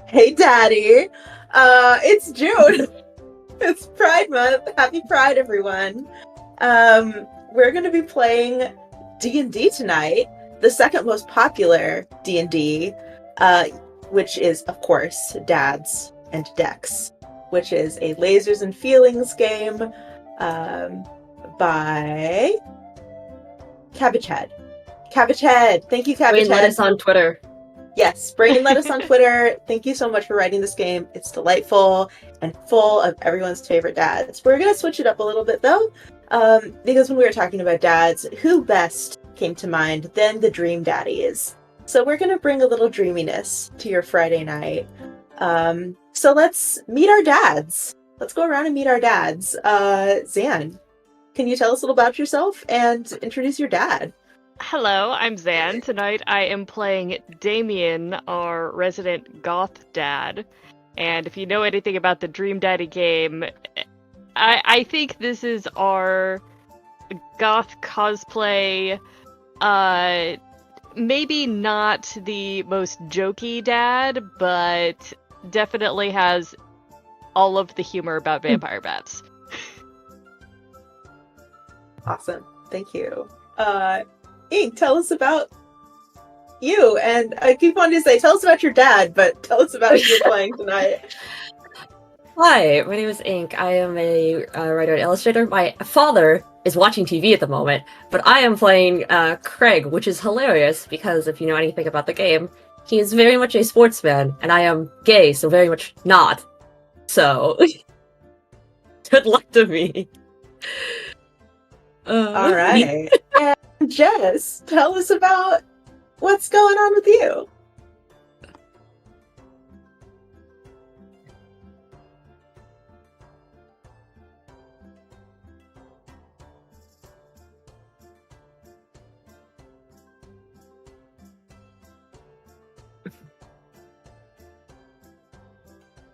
Hey, Daddy. It's June. It's Pride Month. Happy Pride, everyone. We're going to be playing D&D tonight, the second most popular D&D, which is, of course, Dads and Decks, which is a lasers and feelings game by Cabbage Head. Cabbage Head. Thank you, Cabbage Brain Head. Lettuce on Twitter. Yes, Brain Lettuce on Twitter. Thank you so much for writing this game. It's delightful and full of everyone's favorite dads. We're going to switch it up a little bit, though, because when we were talking about dads, who best came to mind than the Dream Daddies? So we're going to bring a little dreaminess to your Friday night. So let's meet our dads. Let's go around and meet our dads. Zan, can you tell us a little about yourself and introduce your dad? Hello, I'm Zan. Tonight I am playing Damien, our resident goth dad. And if you know anything about the Dream Daddy game, I think this is our goth cosplay, maybe not the most jokey dad, but definitely has all of the humor about vampire bats. Awesome. Thank you. Ink, tell us about you. And I keep wanting to say, tell us about your dad, but tell us about who you're playing tonight. Hi, my name is Ink. I am a writer and illustrator. My father is watching TV at the moment, but I am playing Craig, which is hilarious because if you know anything about the game, he is very much a sportsman, and I am gay, so very much not. So, good luck to me. All right. And Jess, tell us about what's going on with you.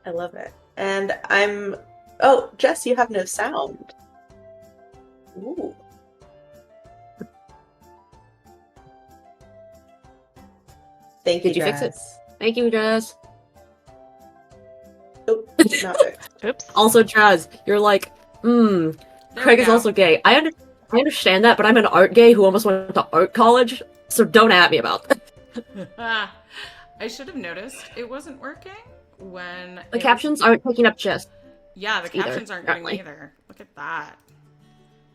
I love it. And oh, Jess, you have no sound. Ooh. Thank you, Did you fix it? Jess. Thank you, Jazz. Oh, not fixed. Oops. Also, Jazz, you're like, Craig is also gay. I understand that, but I'm an art gay who almost went to art college, so don't at me about that. I should have noticed it wasn't working when The captions aren't picking up Jess. Yeah, the either, captions aren't getting apparently. either. Look at that.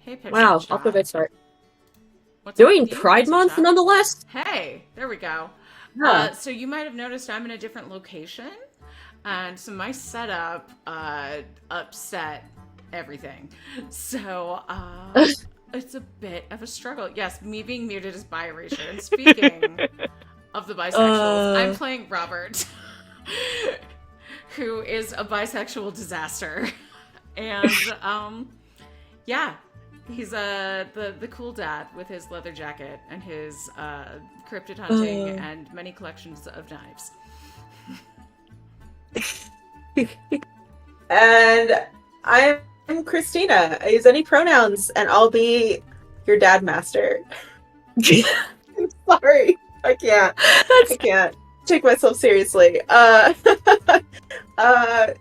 Hey, Pip's Wow, in chat. off to a good start. What's up Doing with you? Pride What's in Month, chat? nonetheless? Hey, there we go. Yeah. So you might have noticed I'm in a different location, and so my setup upset everything. So it's a bit of a struggle. Yes, me being muted is bi erasure. And speaking of the bisexuals, I'm playing Robert, who is a bisexual disaster, and yeah. He's the cool dad with his leather jacket and his cryptid hunting and many collections of knives. And I'm Christina. I use any pronouns, and I'll be your dad master. I'm sorry. I can't take myself seriously.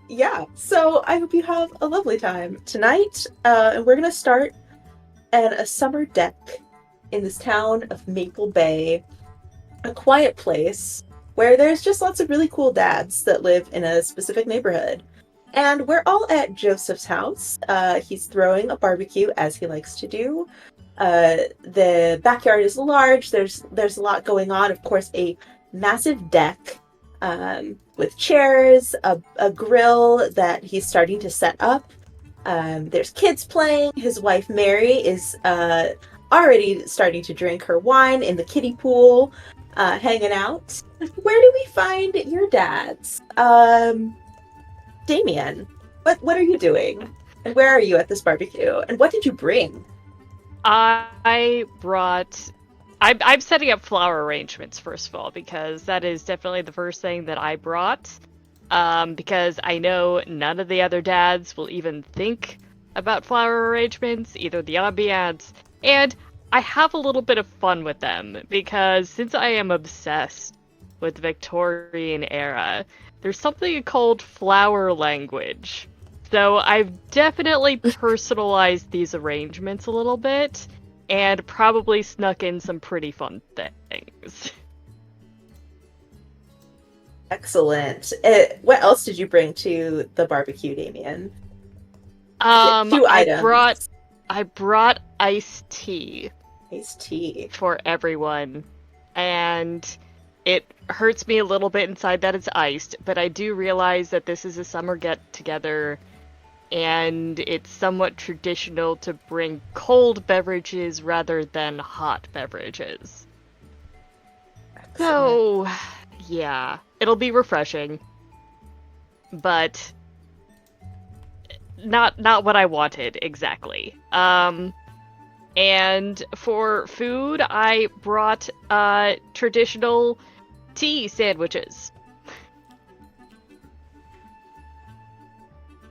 Yeah. So I hope you have a lovely time tonight. And we're gonna start at a summer deck in this town of Maple Bay, a quiet place where there's just lots of really cool dads that live in a specific neighborhood. And we're all at Joseph's house. He's throwing a barbecue, as he likes to do. The backyard is large. There's a lot going on. Of course, a massive deck with chairs, a grill that he's starting to set up. There's kids playing. His wife, Mary, is already starting to drink her wine in the kiddie pool, hanging out. Where do we find your dads? Damien, what are you doing? And where are you at this barbecue? And what did you bring? I'm setting up flower arrangements, first of all, because that is definitely the first thing that I brought. Because I know none of the other dads will even think about flower arrangements, either the ambiance, and I have a little bit of fun with them, because since I am obsessed with the Victorian era, there's something called flower language. So I've definitely personalized these arrangements a little bit, and probably snuck in some pretty fun things. Excellent. What else did you bring to the barbecue, Damien? Two items. I brought iced tea Iced tea. for everyone, and it hurts me a little bit inside that it's iced, but I do realize that this is a summer get-together, and it's somewhat traditional to bring cold beverages rather than hot beverages. Excellent. So, yeah, it'll be refreshing, but not what I wanted exactly. And for food, I brought traditional tea sandwiches.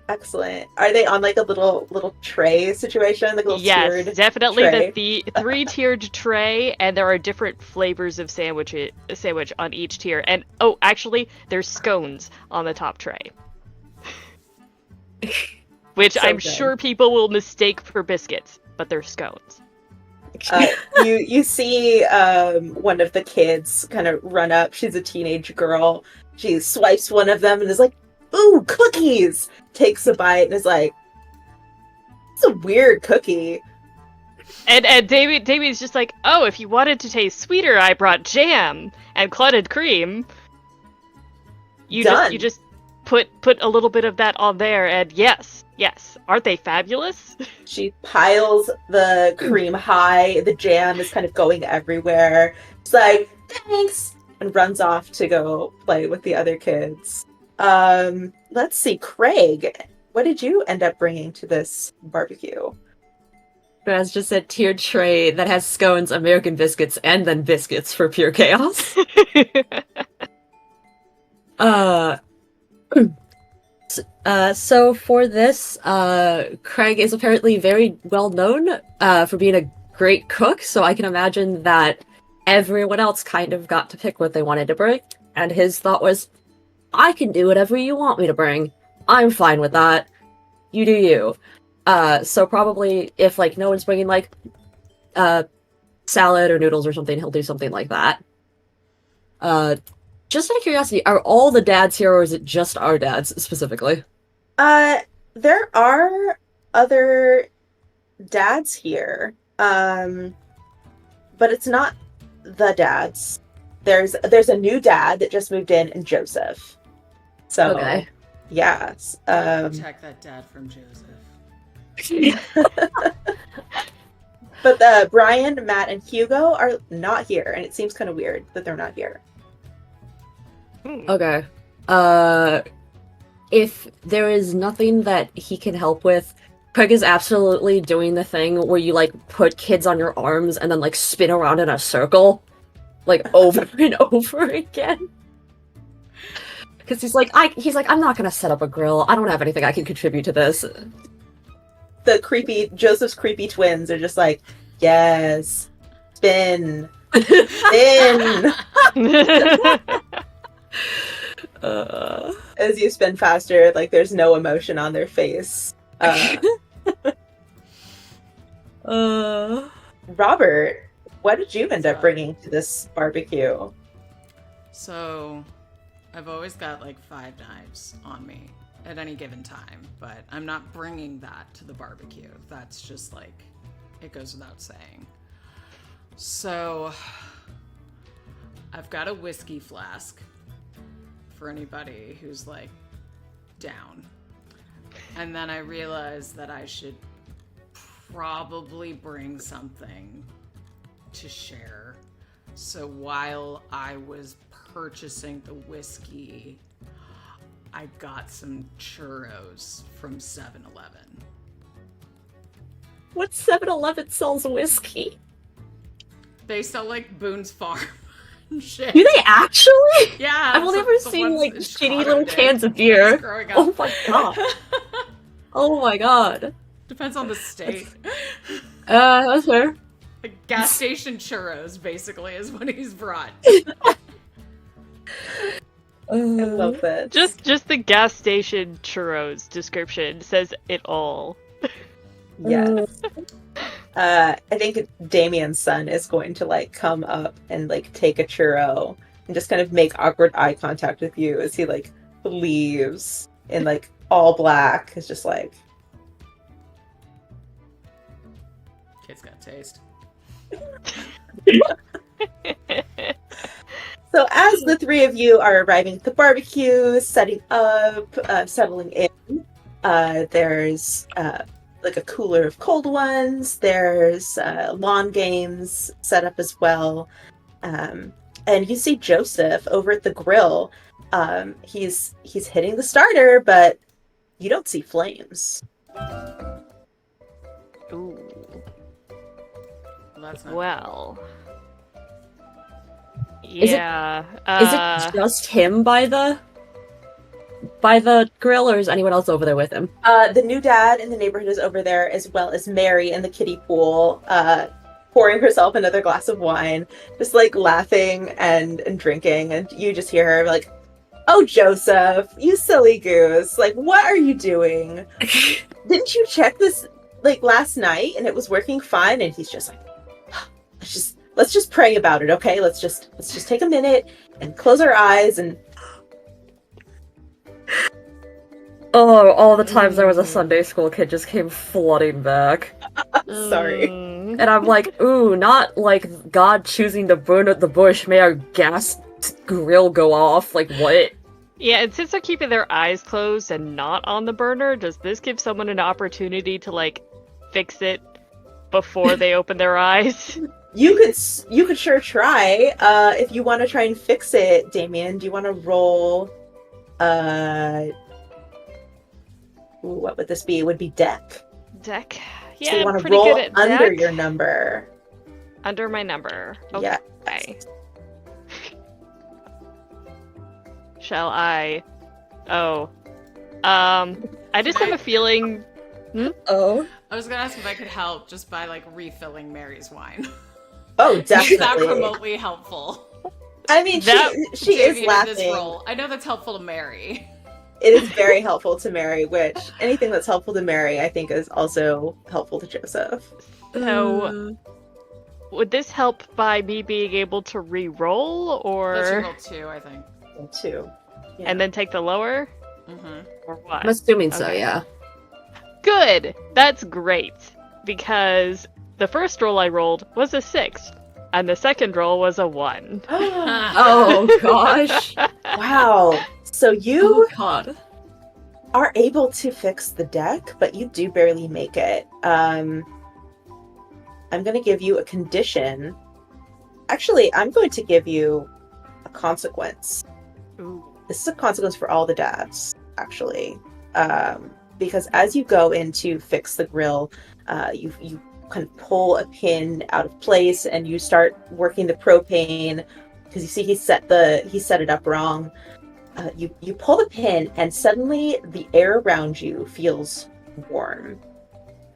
Excellent. Are they on like a little tray situation? Like a little Yes, tiered definitely tray? the three-tiered tray, and there are different flavors of sandwich on each tier. And oh, actually, there's scones on the top tray, which So I'm good. sure people will mistake for biscuits, but they're scones. You see one of the kids kind of run up. She's a teenage girl. She swipes one of them and is like, "Ooh, cookies!" Takes a bite and is like, "It's a weird cookie." And David's just like, oh, if you wanted to taste sweeter, I brought jam and clotted cream. You Done. just put a little bit of that on there, and yes, aren't they fabulous? She piles the cream high. The jam is kind of going everywhere. She's like, "Thanks," and runs off to go play with the other kids. Let's see, Craig, what did you end up bringing to this barbecue? As just a tiered tray that has scones, American biscuits, and then biscuits for pure chaos. So for this, Craig is apparently very well known for being a great cook, so I can imagine that everyone else kind of got to pick what they wanted to bring, and his thought was, I can do whatever you want me to bring. I'm fine with that. You do you. So probably if, like, no one's bringing, like, salad or noodles or something, he'll do something like that. Just out of curiosity, are all the dads here, or is it just our dads, specifically? There are other dads here, but it's not the dads. There's a new dad that just moved in, and Joseph. So, Okay. yes. Protect that dad from Joseph. But Brian, Matt, and Hugo are not here, and it seems kind of weird that they're not here. Okay. If there is nothing that he can help with, Craig is absolutely doing the thing where you, like, put kids on your arms and then, like, spin around in a circle, like, over and over again. Because he's like, I'm not gonna set up a grill. I don't have anything I can contribute to this. Joseph's creepy twins are just like, yes, spin, spin. As you spin faster, like there's no emotion on their face. Robert, what did you end up bringing to this barbecue? So, I've always got like 5 knives on me at any given time, but I'm not bringing that to the barbecue. That's just like, it goes without saying. So, I've got a whiskey flask for anybody who's like down. And then I realized that I should probably bring something to share. So while I was purchasing the whiskey, I got some churros from 7-Eleven. What 7-Eleven sells whiskey? They sell like Boone's Farm and shit. Do they actually? Yeah. I've only ever seen like shitty little cans of beer. Oh my god. Oh my god. Depends on the state. That's fair. Like gas station churros, basically, is what he's brought. I love this. Just the gas station churros description says it all. Yes. I think Damien's son is going to like come up and like take a churro and just kind of make awkward eye contact with you as he like leaves in like all black. It's just like Kid's got taste. So as the three of you are arriving at the barbecue, setting up, settling in, there's like a cooler of cold ones. There's lawn games set up as well. And you see Joseph over at the grill. He's hitting the starter, but you don't see flames. Ooh. Well, that's not Well. Is it- Yeah. Is it just him by the grill, or is anyone else over there with him? The new dad in the neighborhood is over there, as well as Mary in the kiddie pool, pouring herself another glass of wine, just like laughing and drinking, and you just hear her like, "Oh, Joseph, you silly goose! Like, what are you doing? Didn't you check this like last night and it was working fine?" And he's just like, let's just pray about it, okay? Let's just take a minute and close our eyes and. Oh, all the times I was a Sunday school kid just came flooding back. Sorry. Mm. And I'm like, ooh, not like God choosing to burn at the bush, may our gas grill go off. Like, what? Yeah, and since they're keeping their eyes closed and not on the burner, does this give someone an opportunity to like fix it before they open their eyes? You could sure try. If you want to try and fix it, Damien, do you want to roll? What would this be? It would be deck. Deck. So Yeah, you I'm want to pretty roll good at under deck. your number. Under my number. Yeah. Okay. Shall I? Oh. I just have a feeling. Oh. I was gonna ask if I could help just by like refilling Mary's wine. Oh, Is that definitely. remotely helpful? I mean, That- she Jamie, is in this laughing. role. I know that's helpful to Mary. It is very helpful to Mary, which anything that's helpful to Mary, I think, is also helpful to Joseph. So, would this help by me being able to re-roll, Let's or roll 2, I think. Too. Yeah. and then take the lower, Mm-hmm. or what? I'm assuming so, Okay. yeah. Good. That's great because the first roll I rolled was a 6, and the second roll was a 1. Oh, gosh. Wow. So you Oh, God. are able to fix the deck, but you do barely make it. I'm going to give you a condition. Actually, I'm going to give you a consequence. Ooh. This is a consequence for all the dads, actually. Because as you go in to fix the grill, you kind of pull a pin out of place and you start working the propane because you see he set it up wrong. You pull the pin and suddenly the air around you feels warm.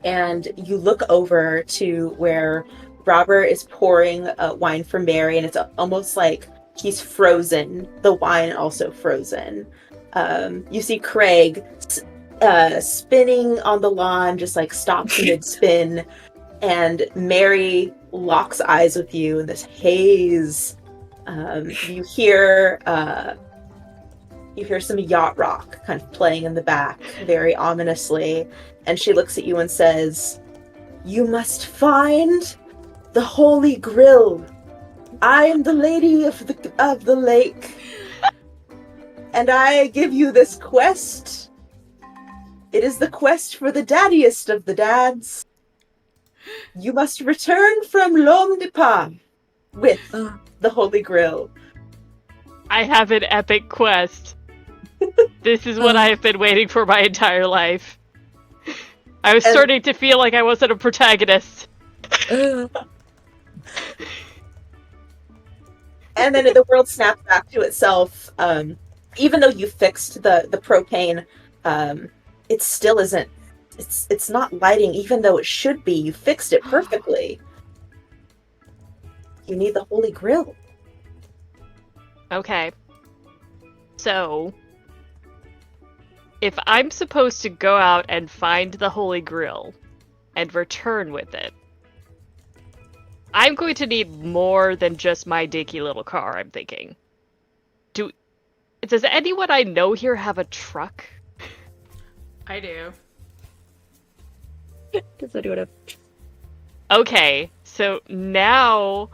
And you look over to where Robert is pouring wine for Mary, and it's almost like he's frozen. The wine also frozen. You see Craig spinning on the lawn, just like stops mid-spin, and Mary locks eyes with you in this haze. You hear some yacht rock kind of playing in the back, very ominously, and she looks at you and says, "You must find the Holy Grill. I am the lady of the lake, and I give you this quest. It is the quest for the daddiest of the dads. You must return from L'Homme de Pas with the Holy Grill." I have an epic quest. This is what I have been waiting for my entire life. I was And- starting to feel like I wasn't a protagonist. And then the world snaps back to itself. Even though you fixed the propane, it still isn't. It's not lighting, even though it should be. You fixed it perfectly. You need the Holy Grill. Okay. So, if I'm supposed to go out and find the Holy Grail and return with it, I'm going to need more than just my dinky little car, I'm thinking. Does anyone I know here have a truck? I do. Does anyone have... Okay, so now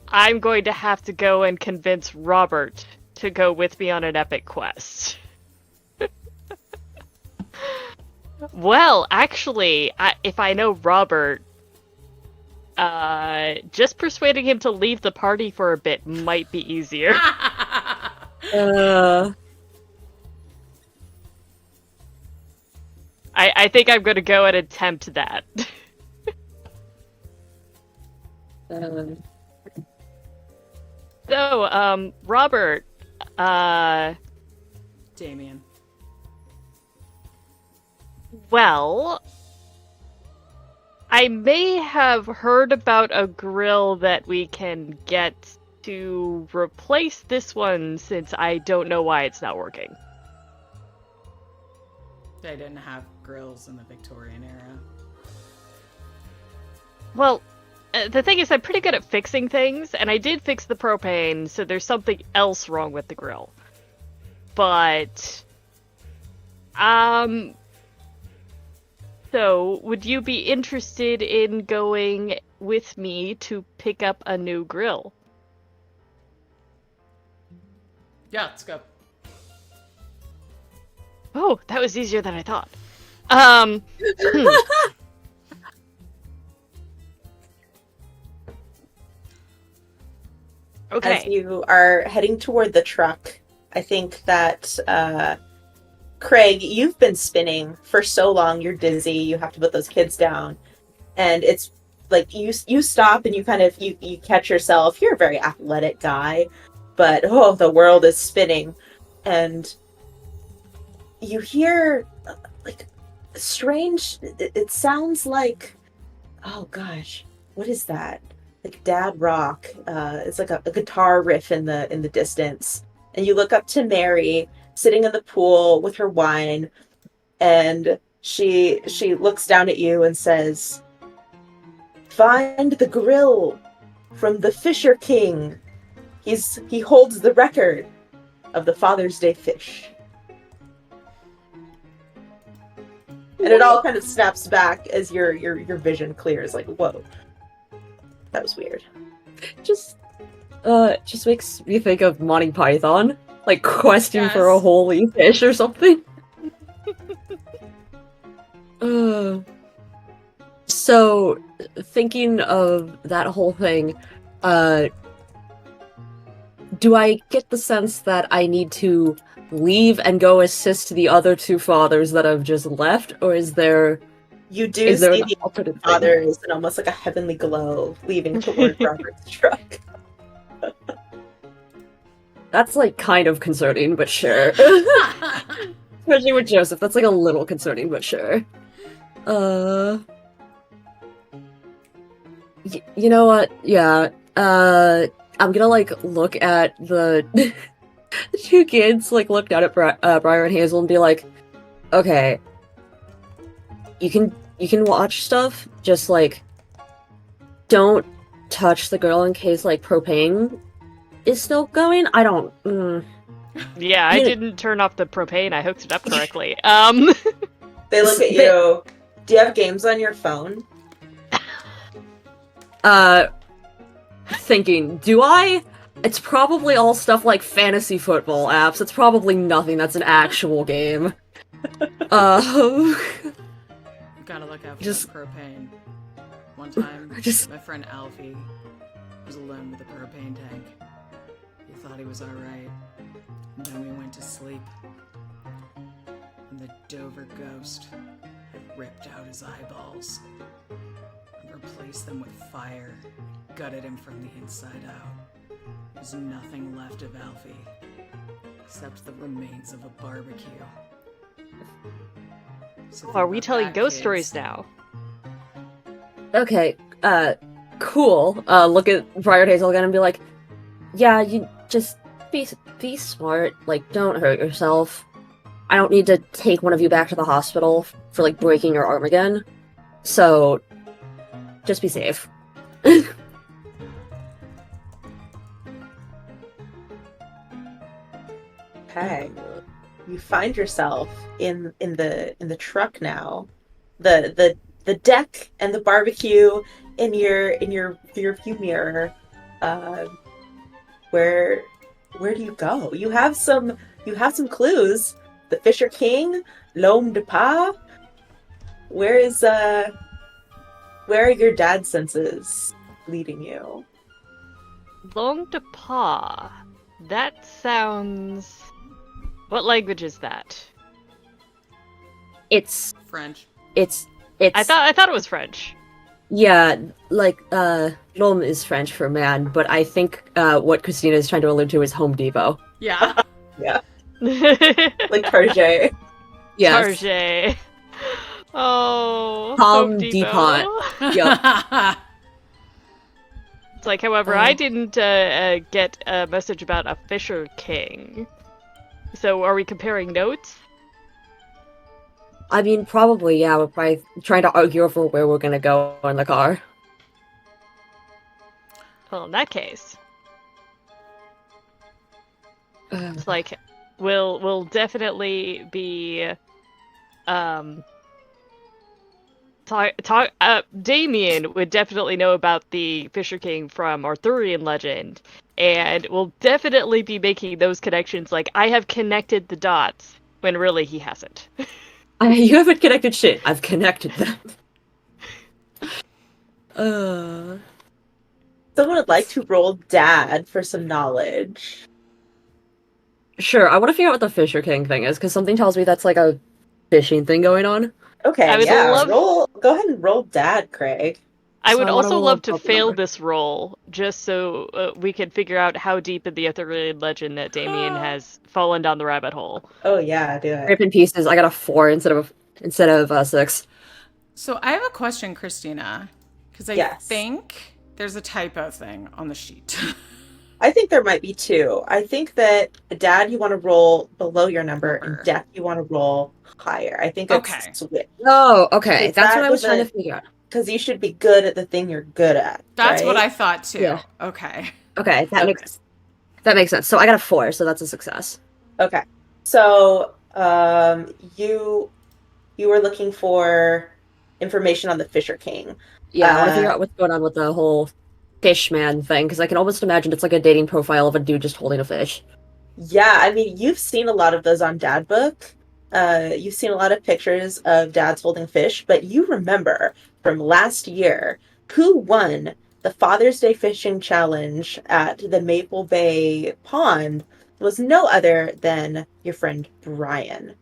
I'm going to have to go and convince Robert to go with me on an epic quest. Well, actually, if I know Robert, just persuading him to leave the party for a bit might be easier. I think I'm going to go and attempt that. So, Robert, Damien. Well, I may have heard about a grill that we can get to replace this one, since I don't know why it's not working. They didn't have grills in the Victorian era. Well, the thing is, I'm pretty good at fixing things, and I did fix the propane, so there's something else wrong with the grill. But, so, would you be interested in going with me to pick up a new grill? Yeah, let's go. Oh, that was easier than I thought. Okay. As you are heading toward the truck, I think that, Craig, you've been spinning for so long, you're dizzy, you have to put those kids down. And it's like you stop and you kind of, you catch yourself. You're a very athletic guy, but oh, the world is spinning. And you hear, like, strange, it sounds like, oh gosh, what is that? Like dad rock. It's like a guitar riff in the distance. And you look up to Mary sitting in the pool with her wine, and she looks down at you and says, "Find the grill from the Fisher King. He holds the record of the Father's Day fish." And it all kind of snaps back as your vision clears, like, whoa. That was weird. Just makes me think of Monty Python. Like, questing for a Yes. holy fish or something. So, thinking of that whole thing, do I get the sense that I need to leave and go assist the other two fathers that have just left, or is there... You do Is there see an the alternate thing? fathers and almost like a heavenly glow leaving toward Robert's truck. That's, like, kind of concerning, but sure. Especially with Joseph, that's, like, a little concerning, but sure. You know what? Yeah, I'm gonna, like, look at the the two kids, like, look down at Briar and Hazel and be like, okay, you can watch stuff, just, like, don't touch the girl in case, like, propane is still going. I don't... Yeah, I Yeah. didn't turn off the propane. I hooked it up correctly. They look at you. Do you have games on your phone? Thinking, do I? It's probably all stuff like fantasy football apps. It's probably nothing that's an actual game. Gotta look out for Just- that propane. One time, Just- my friend Alfie was alone with a propane tank. He thought he was alright. And then we went to sleep. And the Dover ghost had ripped out his eyeballs and replaced them with fire, gutted him from the inside out. There's nothing left of Alfie except the remains of a barbecue. So Are we think telling about that, ghost kids. stories now? Okay, cool. Look at Briar Hazel again and be like, yeah, you just be smart. Like, don't hurt yourself. I don't need to take one of you back to the hospital for like breaking your arm again. So, just be safe. Okay. You find yourself in the truck now. The deck and the barbecue in your rearview mirror. Where do you go? You have some clues. The Fisher King, L'Homme de Pas. Where are your dad's senses leading you? Long de pas. That sounds. What language is that? It's French. it's I thought it was French. yeah, like l'homme is French for man, but I think what Christina is trying to allude to is Home Depot. Yeah. Yeah, like Tarjay. Yes. Tarjay. Oh, Home Home Depot. Depot. Yep. It's like, however, I didn't get a message about a Fisher King. So, are we comparing notes? I mean, probably, yeah. We're probably trying to argue over where we're gonna go in the car. Well, in that case, it's like we'll definitely be Damien would definitely know about the Fisher King from Arthurian legend, and will definitely be making those connections. Like, I have connected the dots when really he hasn't. You haven't connected shit. I've connected them. Someone would like to roll dad for some knowledge. Sure, I want to figure out what the Fisher King thing is, because something tells me that's like a fishing thing going on. Okay, I would yeah. love- Go ahead and roll dad, Craig. I So would I wanna also roll love a to broken fail number. this roll, just so we can figure out how deep in the Arthurian legend that Damien has fallen down the rabbit hole. Oh yeah, do it. Rip in pieces. I got a 4 instead of 6. So I have a question, Christina, because I Yes. think there's a typo thing on the sheet. I think there might be two. I think that dad you want to roll below your number, and death you want to roll higher. I think it's Okay. switch. Oh, okay. It's That's that what I was trying to doesn't- figure out. Because you should be good at the thing you're good at. That's what right? I thought too. Yeah. Okay. Okay, that Okay. makes sense. So I got a 4, so that's a success. Okay. So you were looking for information on the Fisher King. Yeah, I want to figure out what's going on with the whole fish man thing, because I can almost imagine it's like a dating profile of a dude just holding a fish. Yeah, I mean, you've seen a lot of those on Dad Book. You've seen a lot of pictures of dads holding fish, but you remember from last year who won the Father's Day fishing challenge at the Maple Bay Pond was no other than your friend Brian.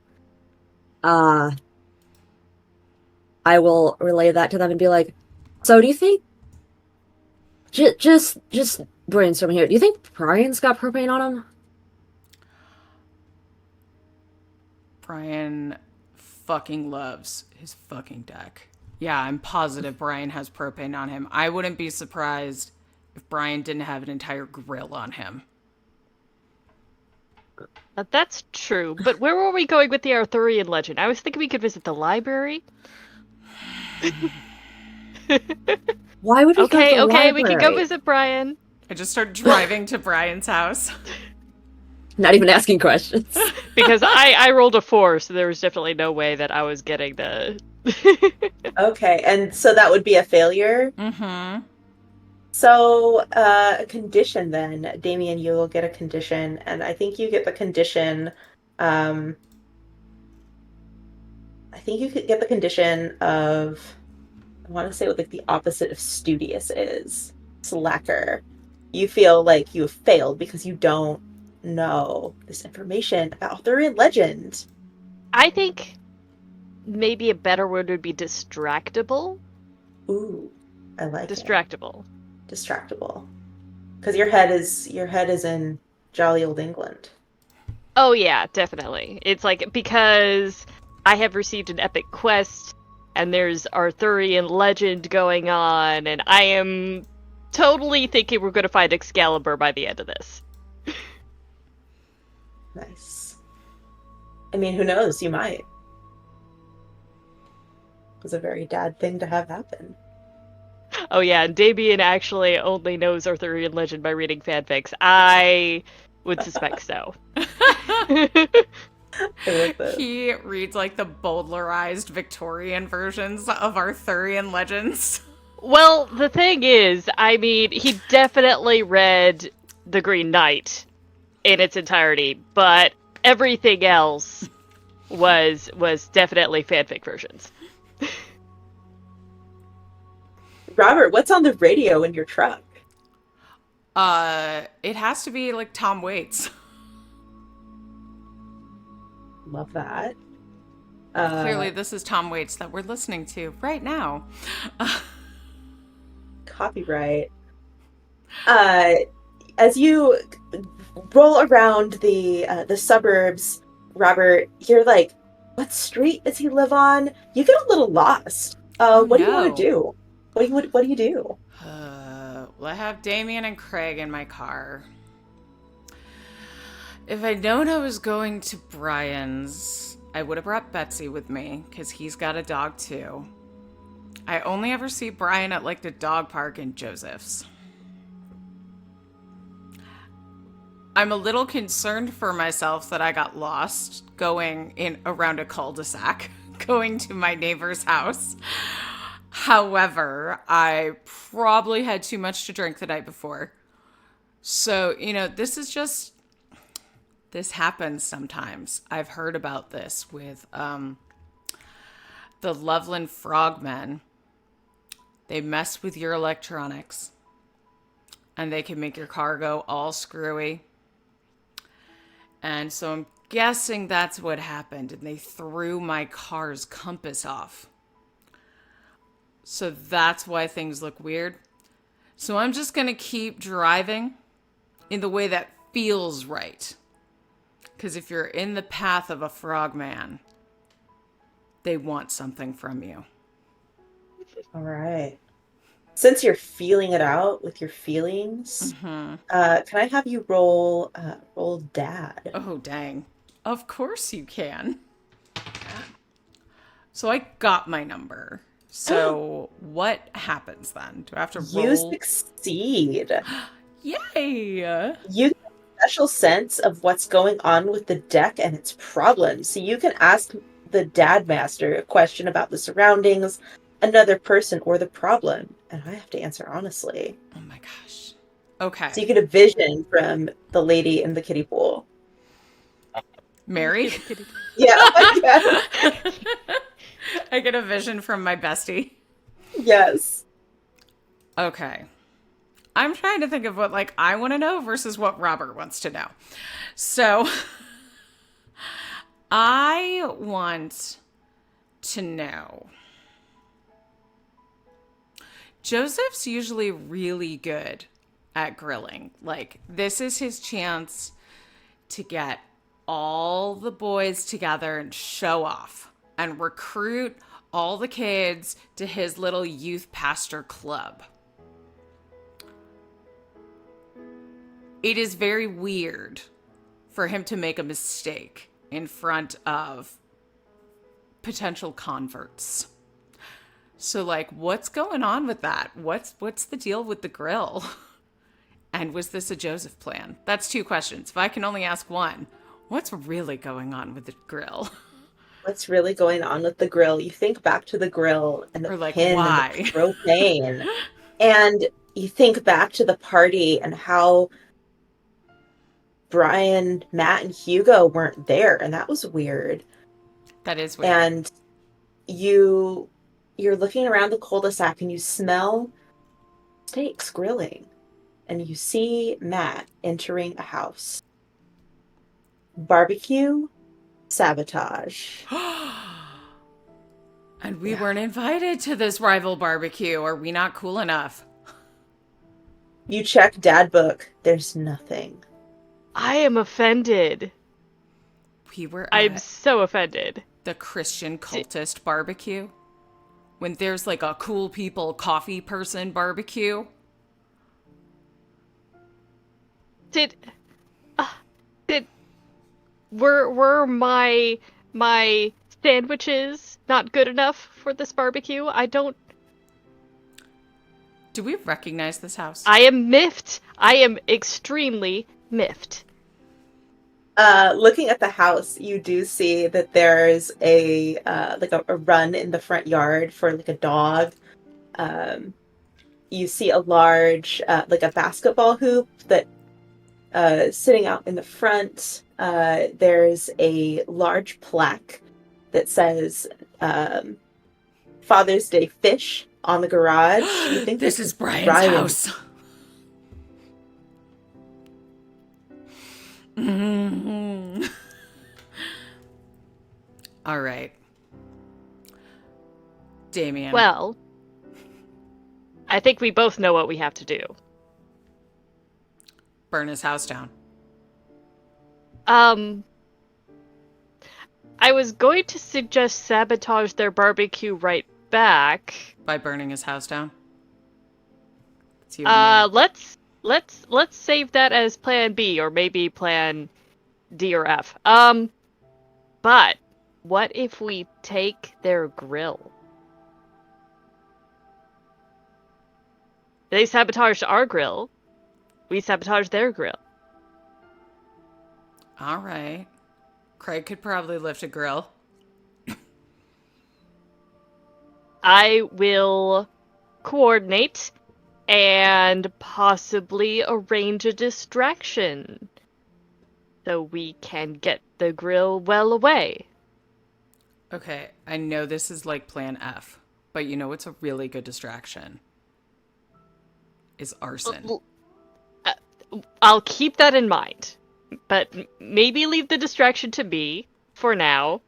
I will relay that to them and be like, so do you think just brainstorming here, do you think Brian's got propane on him? Brian fucking loves his fucking deck. Yeah, I'm positive Brian has propane on him. I wouldn't be surprised if Brian didn't have an entire grill on him. That's true, but where were we going with the Arthurian legend? I was thinking we could visit the library. Why would we go to Okay, the we can go library? visit Brian. I just started driving to Brian's house. Not even asking questions. Because I rolled a 4, so there was definitely no way that I was getting the... Okay, and so that would be a failure. Mm-hmm. So, a condition then. Damien, you will get a condition, and I think you get the condition, I think you could get the condition of, I want to say what like the opposite of studious is. Slacker. You feel like you have failed because you don't know this information about Arthurian legend. I think maybe a better word would be distractible. Ooh, I like it. Distractible. Distractible. Because your head is in jolly old England. Oh yeah, definitely. It's like, because I have received an epic quest, and there's Arthurian legend going on, and I am totally thinking we're going to find Excalibur by the end of this. Nice. I mean, who knows? You might. It was a very dad thing to have happen. Oh yeah, and Damien actually only knows Arthurian legend by reading fanfics. I would suspect so. I like that. He reads like the Bowdlerized Victorian versions of Arthurian legends. Well, the thing is, I mean, he definitely read The Green Knight in its entirety, but everything else was definitely fanfic versions. Robert, what's on the radio in your truck? It has to be like Tom Waits. Love that. Clearly, this is Tom Waits that we're listening to right now. Copyright. As you roll around the suburbs, Robert, you're like, what street does he live on? You get a little lost. What do you want to do? What do you do? Well, I have Damien and Craig in my car. If I'd known I was going to Brian's, I would have brought Betsy with me, because he's got a dog too. I only ever see Brian at like the dog park in Joseph's. I'm a little concerned for myself that I got lost going in around a cul-de-sac, going to my neighbor's house. However, I probably had too much to drink the night before. So, this happens sometimes. I've heard about this with the Loveland Frogmen. They mess with your electronics, and they can make your car go all screwy. And so I'm guessing that's what happened, and they threw my car's compass off. So that's why things look weird. So I'm just going to keep driving in the way that feels right. Because if you're in the path of a frogman, they want something from you. All right. Since you're feeling it out with your feelings, can I have you roll dad? Oh, dang. Of course you can. So I got my number. So what happens then? Do I have to roll? You succeed. Yay! You get a special sense of what's going on with the deck and its problems. So you can ask the dad master a question about the surroundings, another person, or the problem. And I have to answer honestly. Oh my gosh. Okay. So you get a vision from the lady in the kiddie pool. Mary? Yeah. Yes. I get a vision from my bestie. Yes. Okay. I'm trying to think of what I want to know versus what Robert wants to know. So I want to know. Joseph's usually really good at grilling. This is his chance to get all the boys together and show off and recruit all the kids to his little youth pastor club. It is very weird for him to make a mistake in front of potential converts. So what's going on with that? What's the deal with the grill? And was this a Joseph plan? That's 2 questions. If I can only ask one, what's really going on with the grill? What's really going on with the grill? You think back to the grill and the pin why? and the propane. And you think back to the party and how Brian, Matt, and Hugo weren't there. And that was weird. That is weird. And you're looking around the cul-de-sac and you smell steaks grilling. And you see Matt entering a house. Barbecue, sabotage. And we weren't invited to this rival barbecue. Are we not cool enough? You check dad book. There's nothing. I am offended. We were I'm at so offended. the Christian cultist barbecue. When there's a cool people coffee person barbecue. Did were my sandwiches not good enough for this barbecue? I don't. Do we recognize this house? I am miffed. I am extremely miffed. Looking at the house, you do see that there's a like a run in the front yard for like a dog. You see a large like a basketball hoop that sitting out in the front. There's a large plaque that says Father's Day Fish on the garage. You think This is Brian's house. Mm-hmm. All right. Damien. Well, I think we both know what we have to do. Burn his house down. I was going to suggest sabotage their barbecue right back. By burning his house down? It's you and me. Let's save that as plan B or maybe plan D or F. But what if we take their grill? They sabotaged our grill. We sabotage their grill. All right. Craig could probably lift a grill. I will coordinate and possibly arrange a distraction so we can get the grill well away. Okay, I know this is like plan F, but you know what's a really good distraction? Is arson. I'll keep that in mind, but maybe leave the distraction to me for now.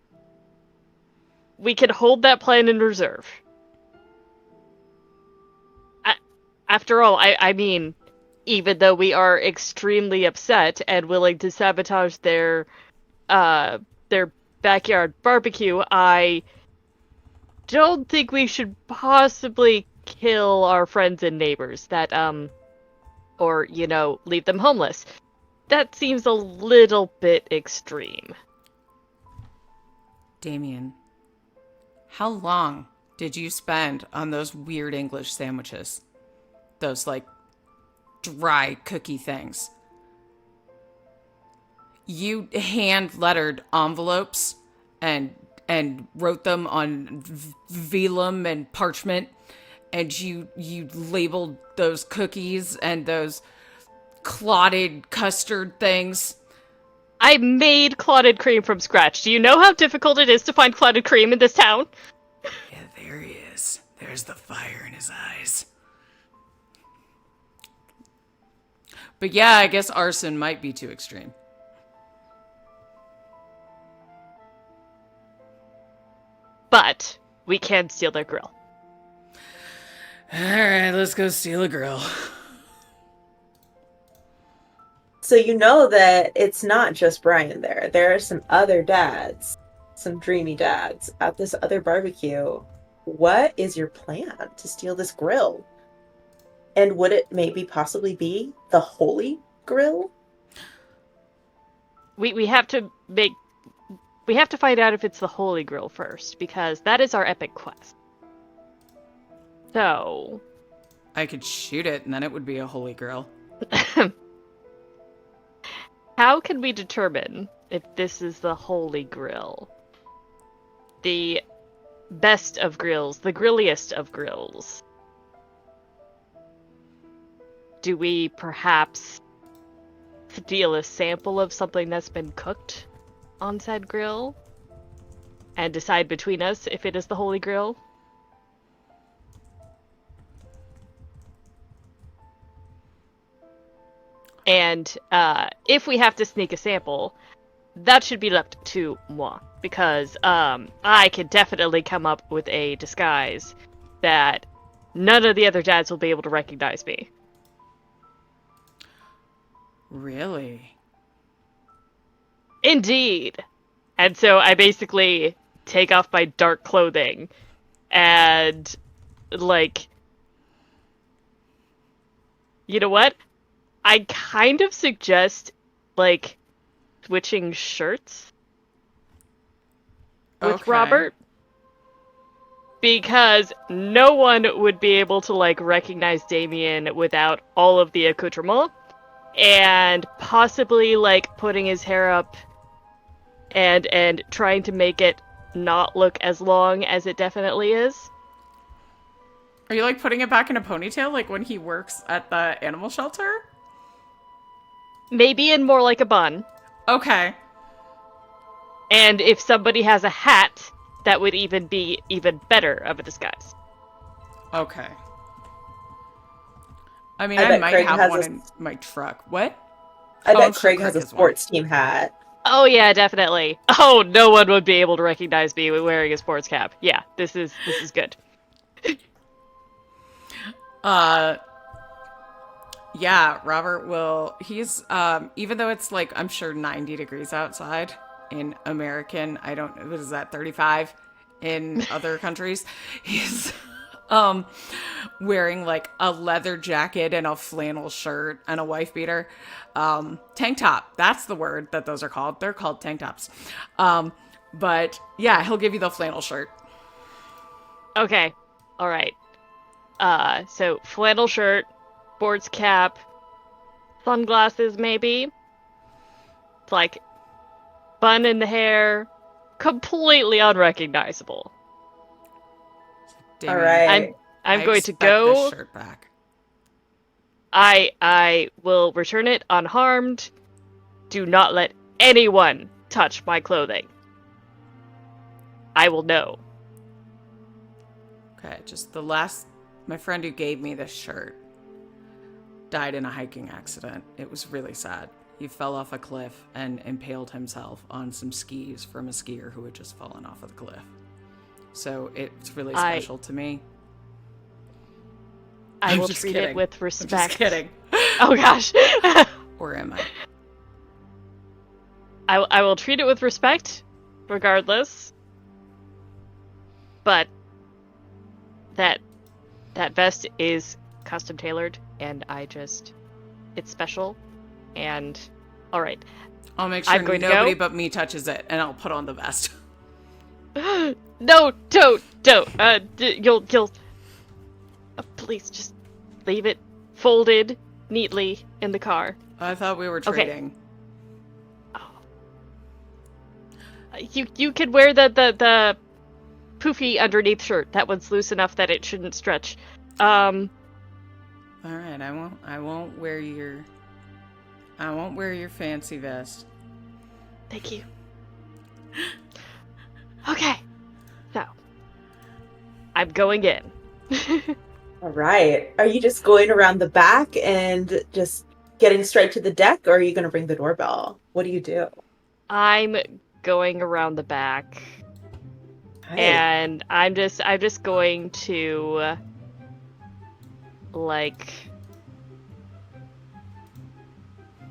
We can hold that plan in reserve. After all, I mean, even though we are extremely upset and willing to sabotage their backyard barbecue, I don't think we should possibly kill our friends and neighbors that, or, you know, leave them homeless. That seems a little bit extreme. Damien, how long did you spend on those weird English sandwiches? Those, like, dry cookie things. You hand-lettered envelopes and wrote them on vellum and parchment, and you labeled those cookies and those clotted custard things. I made clotted cream from scratch. Do you know how difficult it is to find clotted cream in this town? Yeah, there he is. There's the fire in his eyes. But yeah, I guess arson might be too extreme. But we can steal their grill. Alright, let's go steal a grill. So you know that it's not just Brian there. There are some other dads, some dreamy dads at this other barbecue. What is your plan to steal this grill? And would it maybe possibly be the Holy Grill? We have to find out if it's the Holy Grill first, because that is our epic quest. So I could shoot it, and then it would be a holy grill. how can we determine if this is the Holy Grill? The best of grills, the grilliest of grills. Do we perhaps steal a sample of something that's been cooked on said grill and decide between us if it is the Holy Grill? And if we have to sneak a sample, that should be left to moi, because I can definitely come up with a disguise that none of the other dads will be able to recognize me. Really? Indeed. And so I basically take off my dark clothing and, like, you know what? I kind of suggest, like, switching shirts with Okay. Robert. Because no one would be able to, like, recognize Damien without all of the accoutrement. And possibly, like, putting his hair up and trying to make it not look as long as it definitely is. Are you like putting it back in a ponytail like when he works at the animal shelter? Maybe in more like a bun. Okay. And if somebody has a hat, that would even be even better of a disguise. Okay. I mean, I I bet might Craig have has one a- in my truck. What? I Oh, bet I'm sure Craig has a has one. sports team hat. Oh yeah, definitely. Oh, no one would be able to recognize me wearing a sports cap. Yeah, this is good. Yeah, Robert will. He's even though it's like I'm sure 90 degrees outside in American, I don't know, what is that, 35 in other countries. He's wearing like a leather jacket and a flannel shirt and a wife beater. Tank top. That's the word that those are called. They're called tank tops. But yeah, he'll give you the flannel shirt. Okay. All right. So flannel shirt, sports cap, sunglasses maybe. It's like bun in the hair, completely unrecognizable. Damien, All right. I'm I going to expect go. this shirt back. I will return it unharmed. Do not let anyone touch my clothing. I will know. Okay, just my friend who gave me this shirt died in a hiking accident. It was really sad. He fell off a cliff and impaled himself on some skis from a skier who had just fallen off of the cliff. So it's really special to me. I I'm will just treat kidding. it with I'm respect. just kidding. Oh gosh. Or am I? I will treat it with respect, regardless. But that vest is custom tailored, and it's special. And all right, I'll make sure I'm going to nobody go. but me touches it, and I'll put on the vest. No, don't. You'll. Please just leave it folded neatly in the car. I thought we were Okay. trading. You could wear the poofy underneath shirt. That one's loose enough that it shouldn't stretch. All right, I won't wear your fancy vest. Thank you. Okay. So, I'm going in. All right. Are you just going around the back and just getting straight to the deck, or are you going to ring the doorbell? What do you do? I'm going around the back. Hi. And I'm just going to like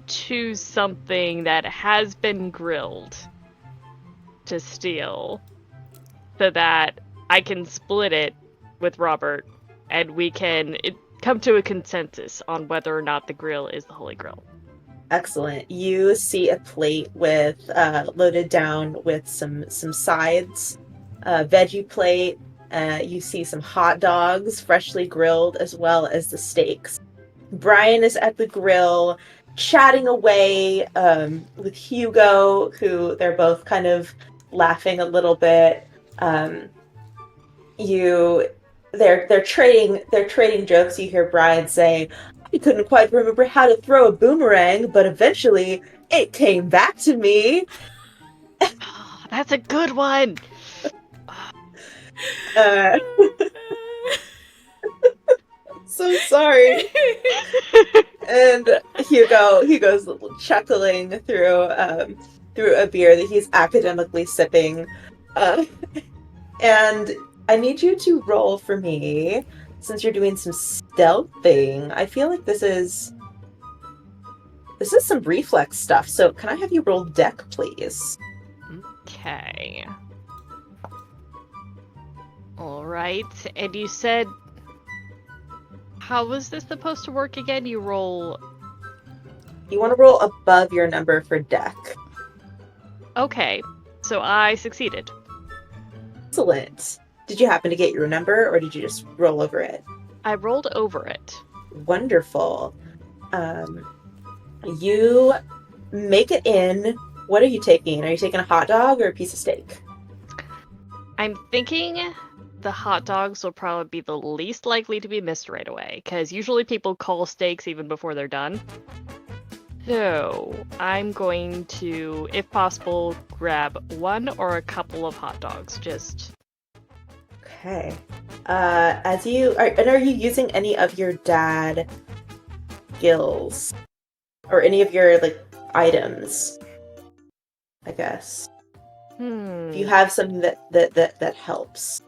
choose something that has been grilled to steal so that I can split it with Robert and we can come to a consensus on whether or not the grill is the Holy Grail. Excellent. You see a plate with loaded down with some sides, veggie plate. You see some hot dogs, freshly grilled, as well as the steaks. Brian is at the grill, chatting away with Hugo, who they're both kind of laughing a little bit. They're trading jokes. You hear Brian say, "I couldn't quite remember how to throw a boomerang, but eventually it came back to me." That's a good one. So sorry. And Hugo's chuckling through a beer that he's academically sipping. And I need you to roll for me, since you're doing some stealthing. I feel like this is some reflex stuff. So can I have you roll deck, please? Okay. All right. And you said, how was this supposed to work again? You roll. You want to roll above your number for deck. Okay, so I succeeded. Excellent. Did you happen to get your number, or did you just roll over it? I rolled over it. Wonderful. You make it in. What are you taking? Are you taking a hot dog or a piece of steak? I'm thinking the hot dogs will probably be the least likely to be missed right away, because usually people call steaks even before they're done. So, I'm going to, if possible, grab one or a couple of hot dogs. Just. Okay. As you are you using any of your dad skills or any of your like items? I guess if you have something that helps,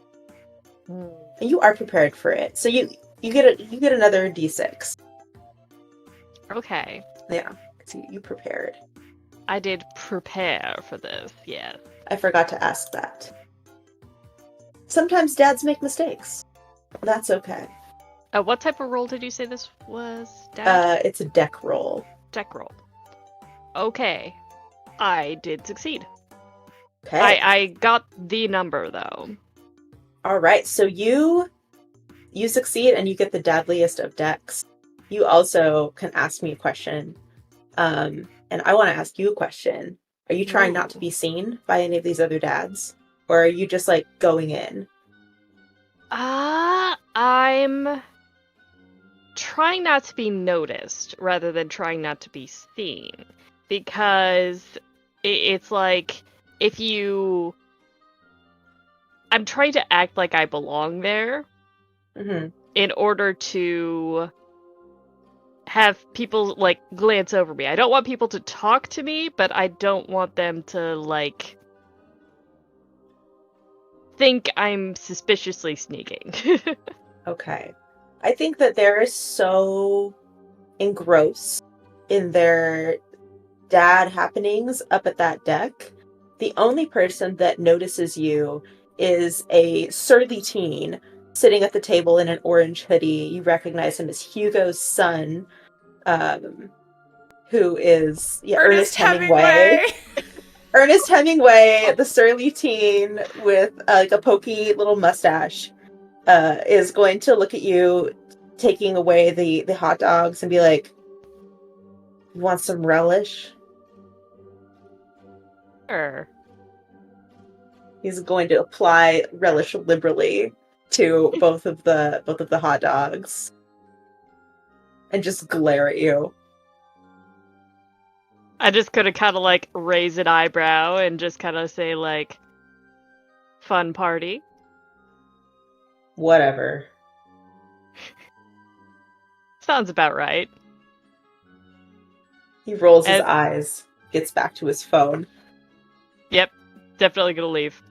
and you are prepared for it, so you get another d6. Okay. Yeah, so you prepared. I did prepare for this, yes. I forgot to ask that. Sometimes dads make mistakes. That's okay. What type of roll did you say this was, Dad? It's a deck roll. Deck roll. Okay. I did succeed. Okay. I got the number, though. All right, so you succeed and you get the dadliest of decks. You also can ask me a question. And I want to ask you a question. Are you trying not to be seen by any of these other dads? Or are you just like going in? I'm trying not to be noticed rather than trying not to be seen. Because it's like, if you... I'm trying to act like I belong there in order to have people, like, glance over me. I don't want people to talk to me, but I don't want them to, like, think I'm suspiciously sneaking. Okay. I think that they're so engrossed in their dad happenings up at that deck. The only person that notices you is a surly teen sitting at the table in an orange hoodie. You recognize him as Hugo's son, who is Ernest Hemingway. Ernest Hemingway, the surly teen with like a pokey little mustache, is going to look at you, taking away the hot dogs, and be like, "You want some relish?" Sure. He's going to apply relish liberally to both of the hot dogs, and just glare at you. I just could have kind of like raise an eyebrow and just kind of say like, fun party. Whatever. Sounds about right. He rolls his eyes, gets back to his phone. Yep, definitely gonna leave.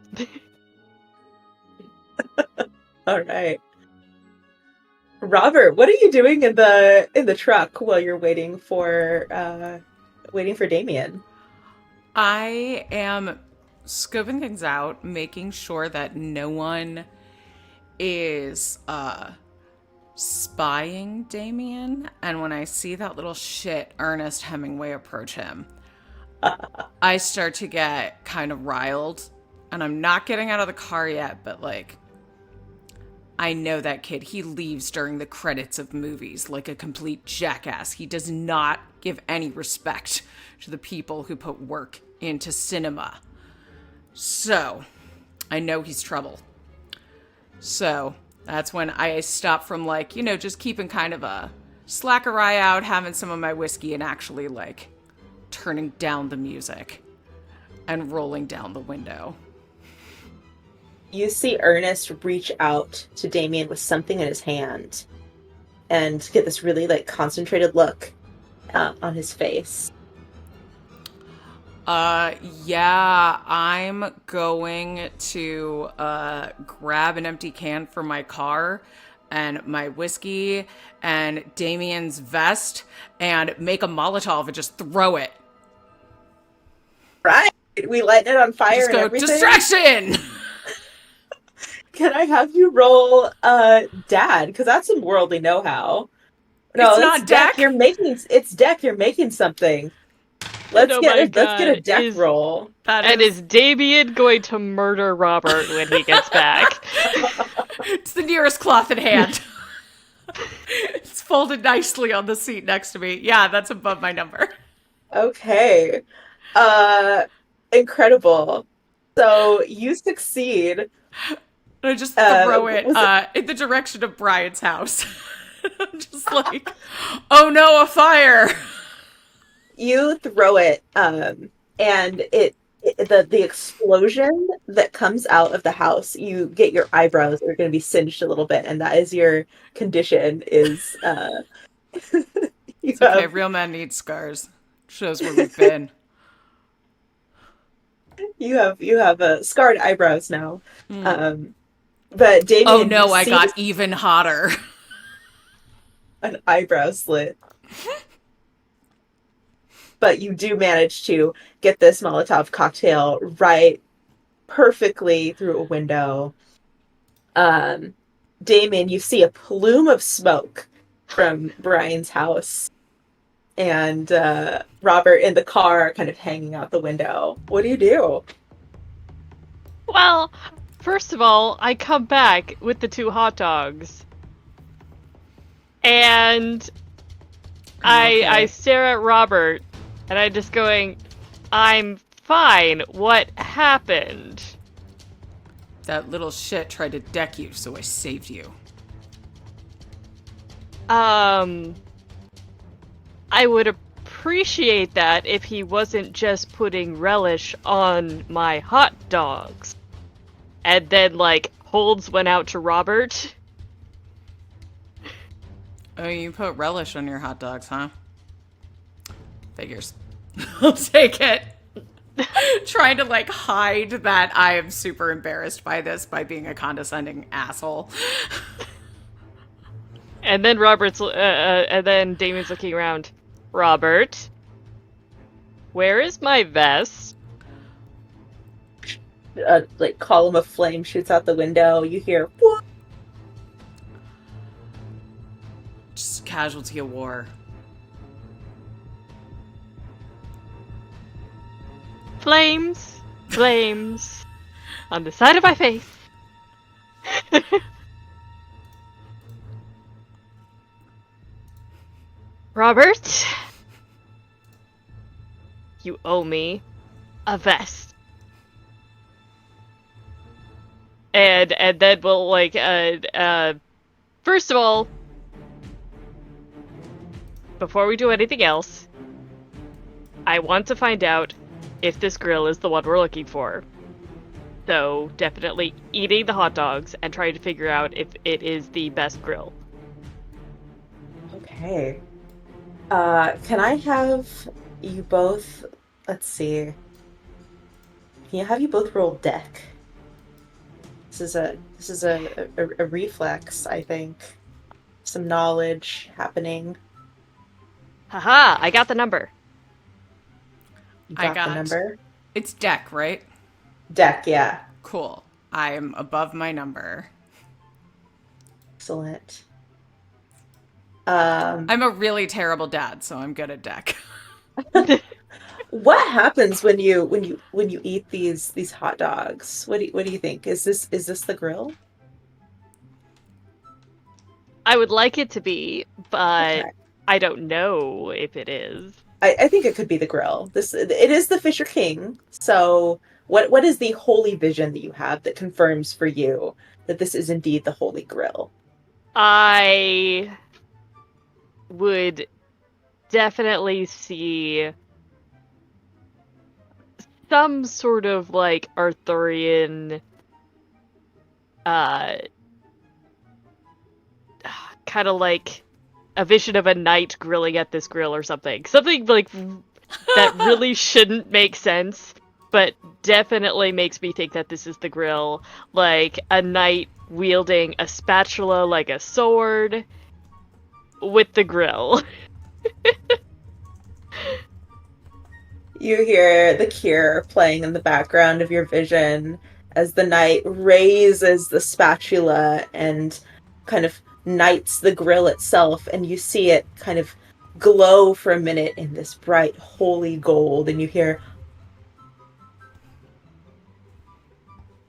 All right. Robert, what are you doing in the truck while you're waiting for Damien? I am scoping things out, making sure that no one is spying Damien, and when I see that little shit Ernest Hemingway approach him, I start to get kind of riled, and I'm not getting out of the car yet, but like, I know that kid. He leaves during the credits of movies like a complete jackass. He does not give any respect to the people who put work into cinema. So, I know he's trouble. So, that's when I stop from like, just keeping kind of a slacker eye out, having some of my whiskey, and actually like turning down the music and rolling down the window. You see Ernest reach out to Damien with something in his hand and get this really like concentrated look on his face. Yeah, I'm going to grab an empty can from my car and my whiskey and Damien's vest and make a Molotov and just throw it. Right. We light it on fire just and go, everything. Distraction! Can I have you roll dad? Because that's some worldly know-how. No, it's not deck. It's deck. You're making something. Let's Oh get my a God, deck roll. And is Damien going to murder Robert when he gets back? It's the nearest cloth in hand. It's folded nicely on the seat next to me. Yeah, that's above my number. Okay. Uh, incredible. So you succeed. And I just throw it Was it in the direction of Brian's house. I'm just like, oh no, a fire! you throw it, and the explosion that comes out of the house, you get your eyebrows are going to be singed a little bit, and that is your condition. Is you It's okay, have real men need scars. Shows where we've been. you have scarred eyebrows now. Mm. Um, but Oh Damien, you no, I see got even hotter. an eyebrow slit. But you do manage to get this Molotov cocktail right perfectly through a window. Damon, you see a plume of smoke from Brian's house, and Robert in the car kind of hanging out the window. What do you do? Well, first of all, I come back with the 2 hot dogs. And I stare at Robert, and I'm just going, I'm fine. What happened? That little shit tried to deck you, so I saved you. I would appreciate that if he wasn't just putting relish on my hot dogs. And then, like, holds one out to Robert. Oh, you put relish on your hot dogs, huh? Figures. I'll take it. Trying to, like, hide that I am super embarrassed by this by being a condescending asshole. And then and then Damien's looking around. Robert, where is my vest? Like column of flame shoots out the window. You hear what? Just casualty of war. Flames, flames, on the side of my face. Robert, you owe me a vest. And then we'll like first of all, before we do anything else, I want to find out if this grill is the one we're looking for. So definitely eating the hot dogs and trying to figure out if it is the best grill. Okay. Can I have you both? Let's see. Can I have you both roll deck? This is a reflex, I think. Some knowledge happening. Haha, I got the number. You I got the number? It's deck, right? Deck, yeah. Cool. I am above my number. Excellent. I'm a really terrible dad, so I'm good at deck. What happens when you eat these hot dogs? What do you think? Is this the grill? I would like it to be, but Okay. I don't know if it is. I think it could be the grill. It is the Fisher King. So what is the holy vision that you have that confirms for you that this is indeed the holy grill? I would definitely see some sort of like Arthurian kind of like a vision of a knight grilling at this grill or something. Something like that really shouldn't make sense, but definitely makes me think that this is the grill. Like a knight wielding a spatula like a sword with the grill. You hear the Cure playing in the background of your vision as the knight raises the spatula and kind of knights the grill itself, and you see it kind of glow for a minute in this bright, holy gold, and you hear,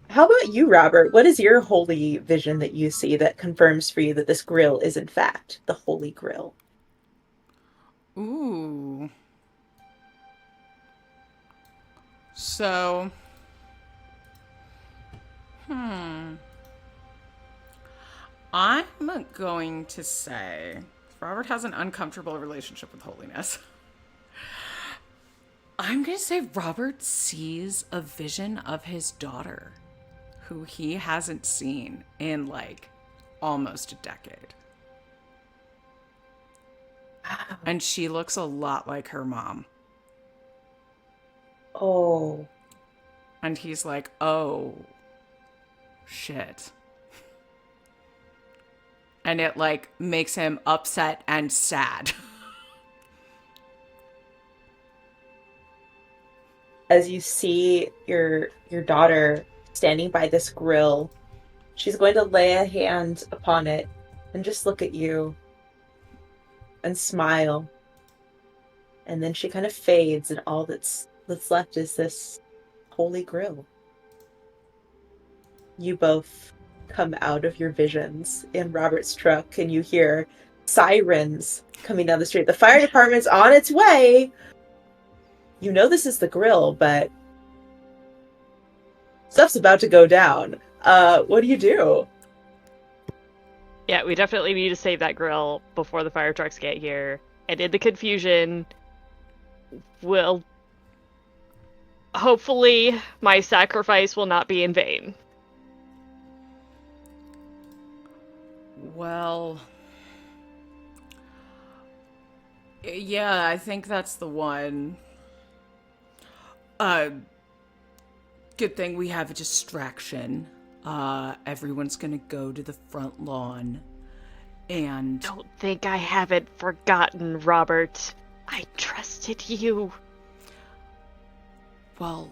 how about you, Robert? What is your holy vision that you see that confirms for you that this grill is, in fact, the holy grill? Ooh. So, I'm going to say Robert has an uncomfortable relationship with holiness. I'm going to say Robert sees a vision of his daughter who he hasn't seen in like almost a decade. And she looks a lot like her mom. Oh. And he's like, oh, shit. And it like makes him upset and sad. As you see your daughter standing by this grill, she's going to lay a hand upon it and just look at you and smile. And then she kind of fades, and all that's left is this holy grill. You both come out of your visions in Robert's truck, and you hear sirens coming down the street. The fire department's on its way. You know this is the grill, but stuff's about to go down. What do you do? Yeah, we definitely need to save that grill before the fire trucks get here. And in the confusion, hopefully my sacrifice will not be in vain. Well, yeah, I think that's the one. Good thing we have a distraction. Everyone's gonna go to the front lawn, and... Don't think I haven't forgotten, Robert. I trusted you. Well,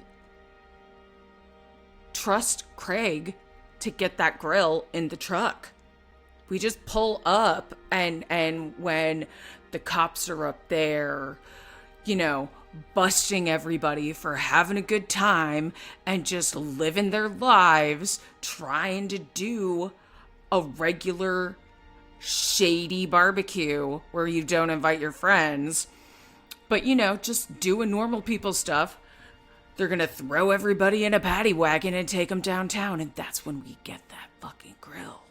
trust Craig to get that grill in the truck. We just pull up, and when the cops are up there, you know, busting everybody for having a good time and just living their lives, trying to do a regular shady barbecue where you don't invite your friends, but, you know, just doing normal people stuff. They're gonna throw everybody in a paddy wagon and take them downtown, and that's when we get that fucking grill.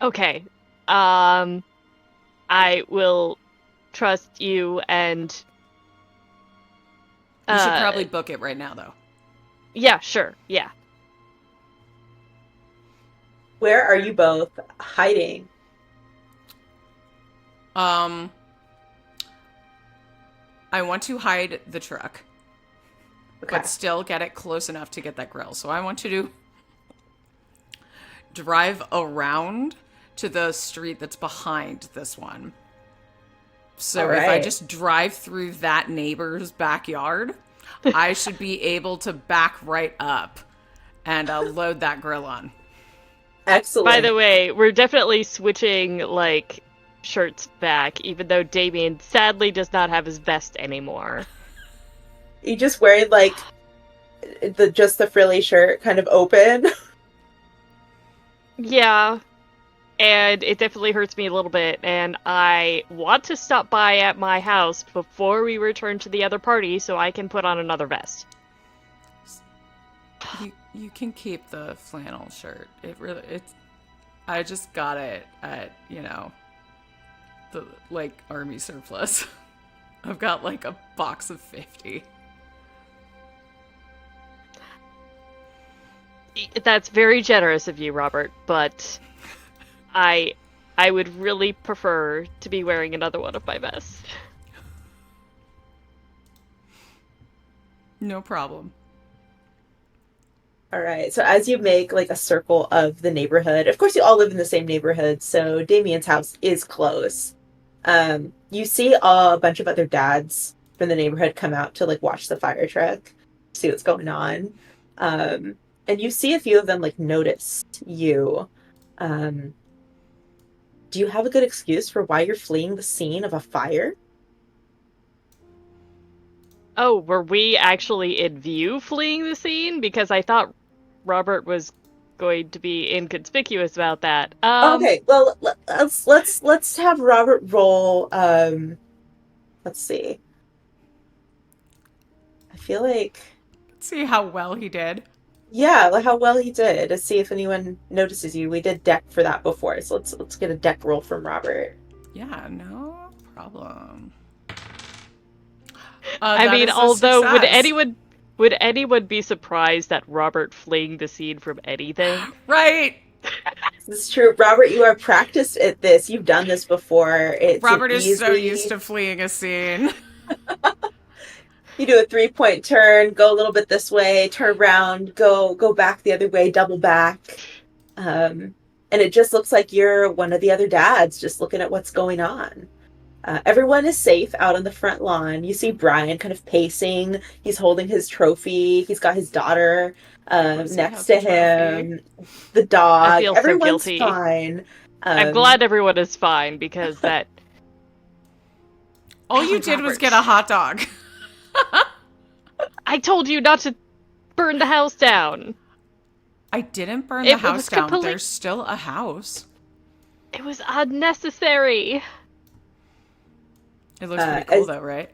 Okay. I will trust you, and You should probably book it right now, though. yeah, sure. Yeah. Where are you both hiding? I want to hide the truck, Okay. but still get it close enough to get that grill. So I want you to drive around to the street that's behind this one. So if I just drive through that neighbor's backyard, I should be able to back right up and load that grill on. Excellent. By the way, we're definitely switching, like, shirts back, even though Damien sadly does not have his vest anymore. You just wearing, like, the frilly shirt kind of open. Yeah. And it definitely hurts me a little bit, and I want to stop by at my house before we return to the other party so I can put on another vest. You can keep the flannel shirt. I just got it at, you know, the, like, army surplus. I've got, like, a box of 50. That's very generous of you, Robert, but I would really prefer to be wearing another one of my vests. No problem. All right. So as you make like a circle of the neighborhood, of course you all live in the same neighborhood, so Damien's house is close. You see a bunch of other dads from the neighborhood come out to like watch the fire truck, see what's going on. And you see a few of them like notice you. do you have a good excuse for why you're fleeing the scene of a fire? Oh, were we actually in view fleeing the scene? Because I thought Robert was going to be inconspicuous about that. Okay, well, let's have Robert roll. Let's see. I feel like, See how well he did. yeah, like how well he did. To see if anyone notices you. We did deck for that before, so let's get a deck roll from Robert. Yeah, no problem. I That mean, is a although success. would anyone be surprised at Robert fleeing the scene from anything? Right. This is true, Robert. You are practiced at this. You've done this before. It's an Robert is so used easy. to fleeing a scene. You do a 3-point turn, go a little bit this way, turn around, go back the other way, double back. And it just looks like you're one of the other dads just looking at what's going on. Everyone is safe out on the front lawn. You see Brian kind of pacing. He's holding his trophy. He's got his daughter next to him. The I dog. feel so Everyone's guilty. fine. I'm glad everyone is fine because that. All you Oh, did was Robert. get a hot dog. I told you not to burn the house down. I didn't burn It the house was down. complete- There's still a house. It was unnecessary. It looks pretty cool as- though, right?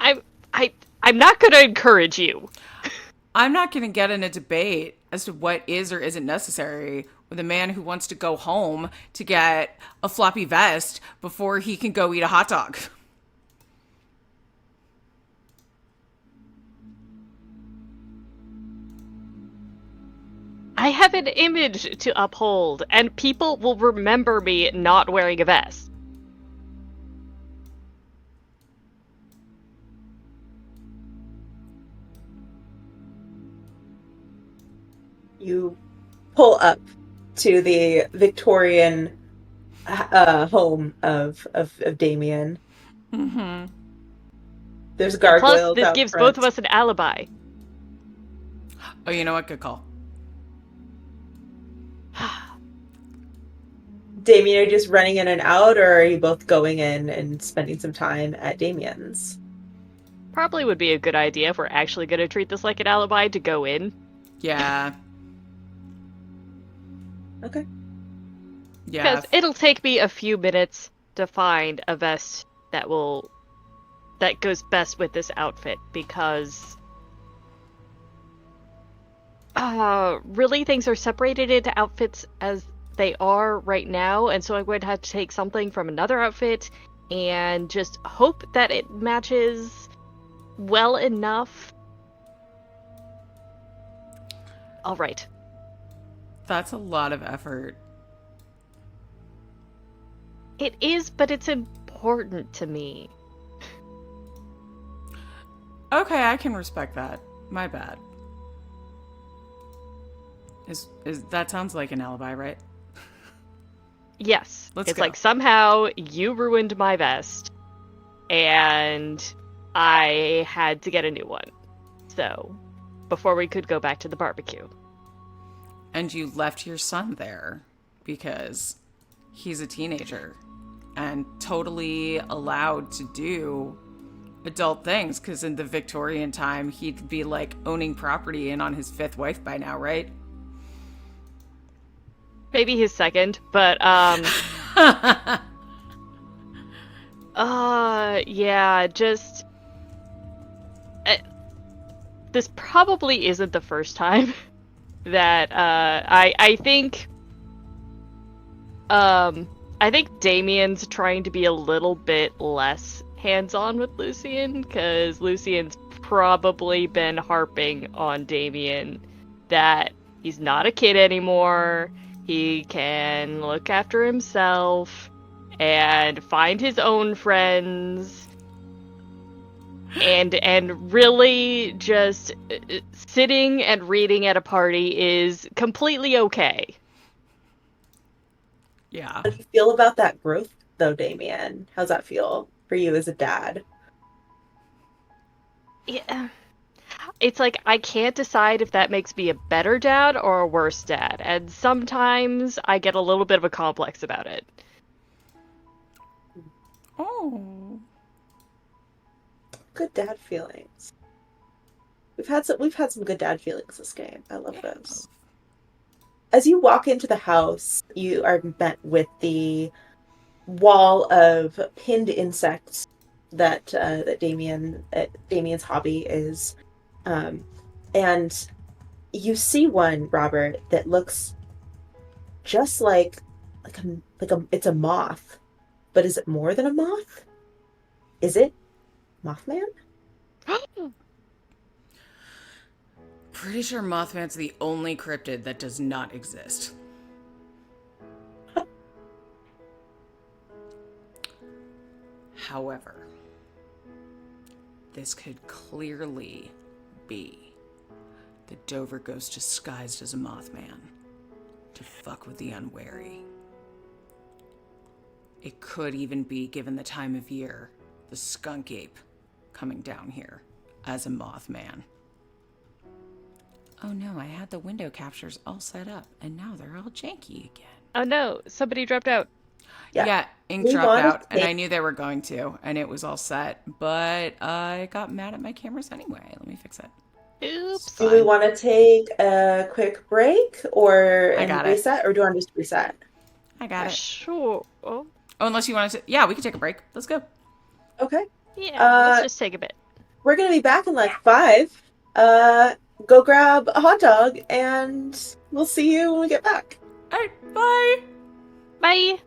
I'm not gonna encourage you. I'm not going to get in a debate as to what is or isn't necessary with a man who wants to go home to get a floppy vest before he can go eat a hot dog. I have an image to uphold, and people will remember me not wearing a vest. You pull up to the Victorian home of Damien. Mm-hmm. There's Plus, gargoyles this out gives front. both of us an alibi. Oh, you know what? Good call. Damien, are you just running in and out, or are you both going in and spending some time at Damien's? Probably would be a good idea if we're actually going to treat this like an alibi to go in. Yeah. Okay. Yeah. Because it'll take me a few minutes to find a vest that goes best with this outfit, because really things are separated into outfits as they are right now, and so I'm going to have to take something from another outfit and just hope that it matches well enough. All right. That's a lot of effort. It is, but it's important to me. Okay, I can respect that. My bad. Is that sounds like an alibi, right? Yes. Let's It's go. like somehow you ruined my vest and I had to get a new one. So, before we could go back to the barbecue. And you left your son there because he's a teenager and totally allowed to do adult things, because in the Victorian time he'd be like owning property and on his 5th wife by now, right? Maybe his second, but yeah, just this probably isn't the first time that I think Damien's trying to be a little bit less hands-on with Lucian, because Lucian's probably been harping on Damien that he's not a kid anymore. He can look after himself and find his own friends, and really just sitting and reading at a party is completely okay. Yeah. How do you feel about that growth, though, Damien? How's that feel for you as a dad? Yeah. it's like I can't decide if that makes me a better dad or a worse dad. And sometimes I get a little bit of a complex about it. Oh. Good dad feelings. We've had some good dad feelings this game. I love those. As you walk into the house, you are met with the wall of pinned insects that Damien's hobby is, um, and you see one, Robert, that looks just like a it's a moth, but is it more than a moth? Is it Mothman? Pretty sure Mothman's the only cryptid that does not exist. However, this could clearly be the Dover ghost disguised as a Mothman to fuck with the unwary. It could even be, given the time of year, the skunk ape coming down here as a Mothman. Oh no, I had the window captures all set up, and now they're all janky again. Oh no, somebody dropped out. Yeah, ink We dropped wanna out, and take- I knew they were going to, and it was all set, but I got mad at my cameras anyway. Let me fix it. Oops. Do we want to take a quick break I and got it. reset, or do you want to just reset? I got it. Sure. Oh, Oh, unless you wanted to. Yeah, we can take a break. Let's go. Okay. yeah, let's just take a bit. We're gonna be back in like 5. Go grab a hot dog, and we'll see you when we get back. All right, bye. Bye.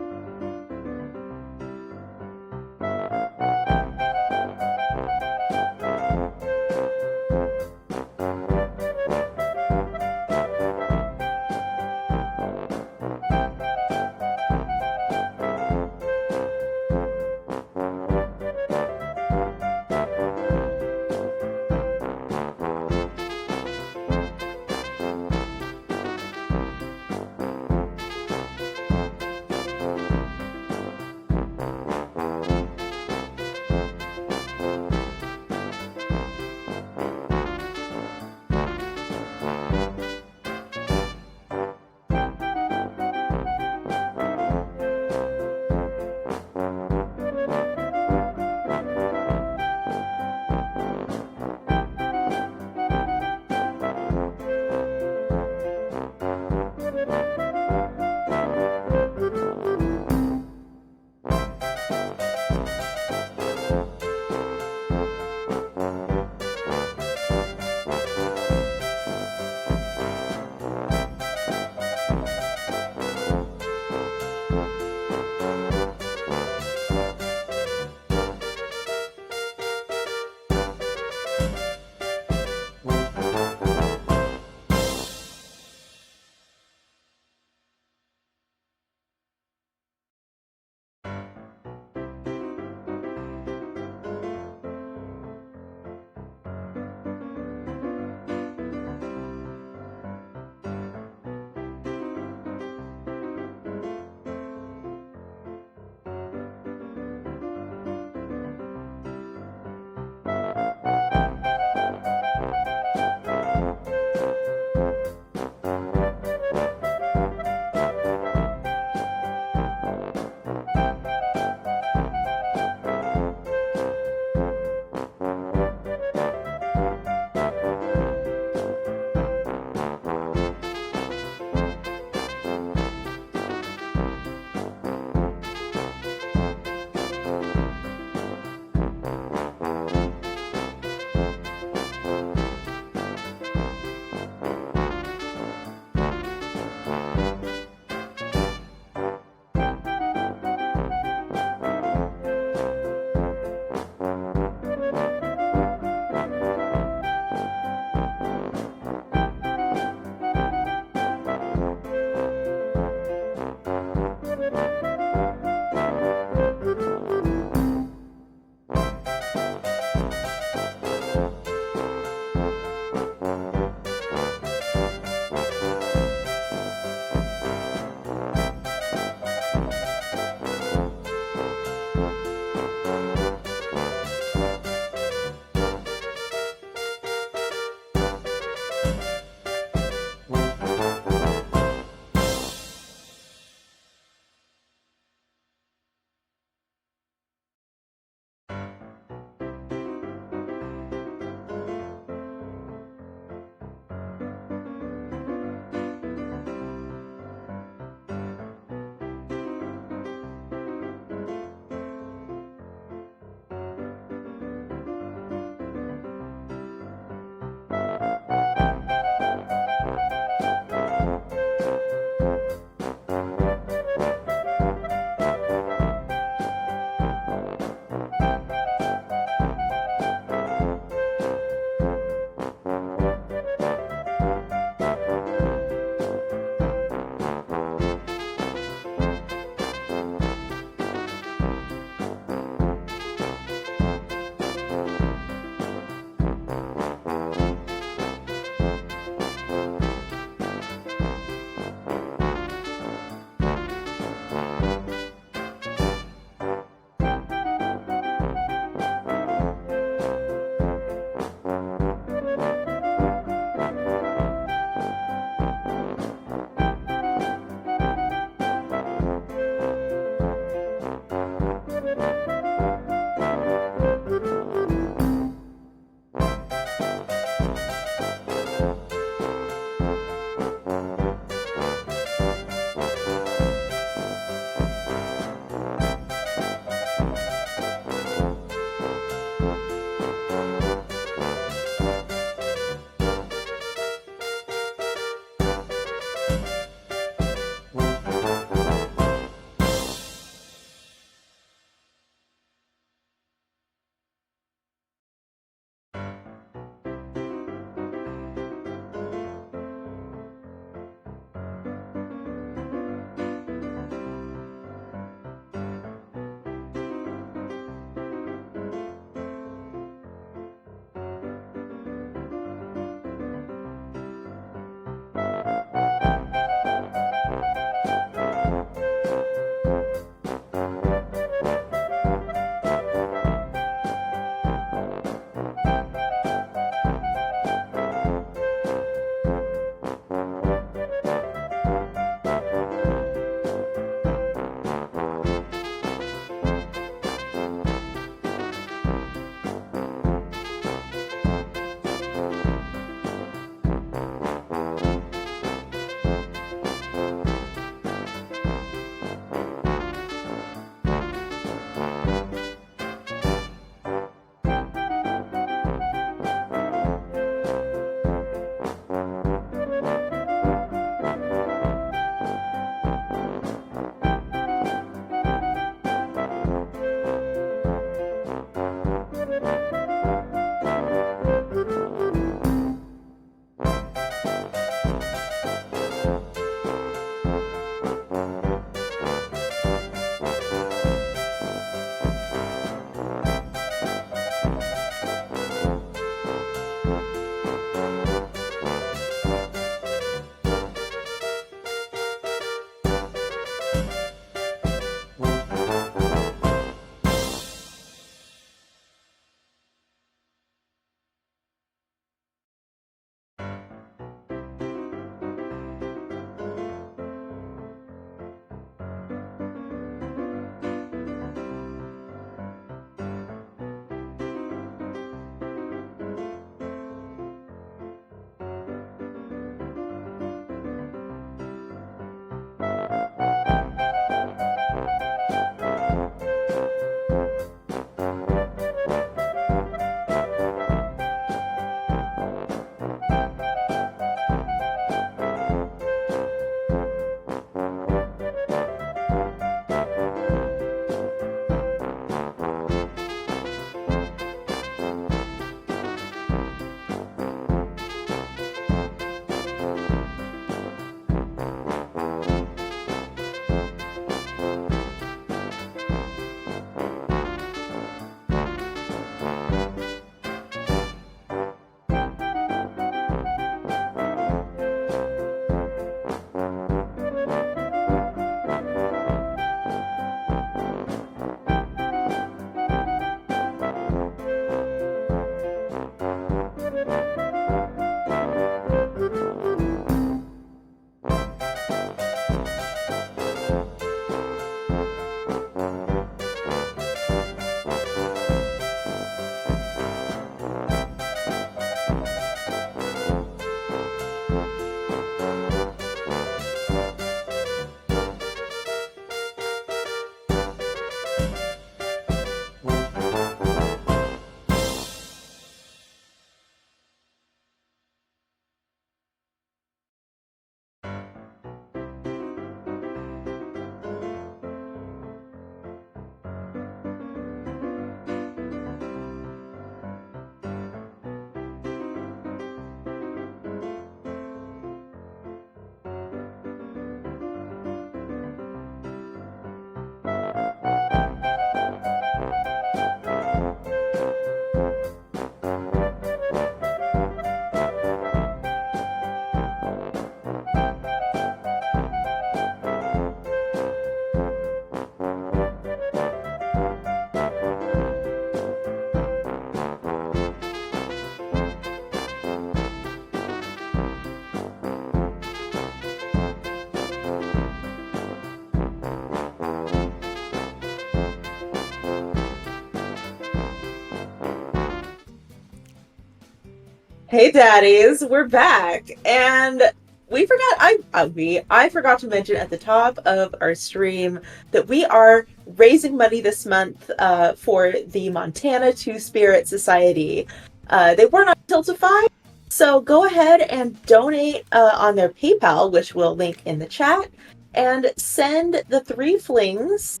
Hey daddies, we're back. And I forgot to mention at the top of our stream that we are raising money this month for the Montana Two Spirit Society. They were not Tiltify, so go ahead and donate on their PayPal, which we'll link in the chat, and send the Threeflings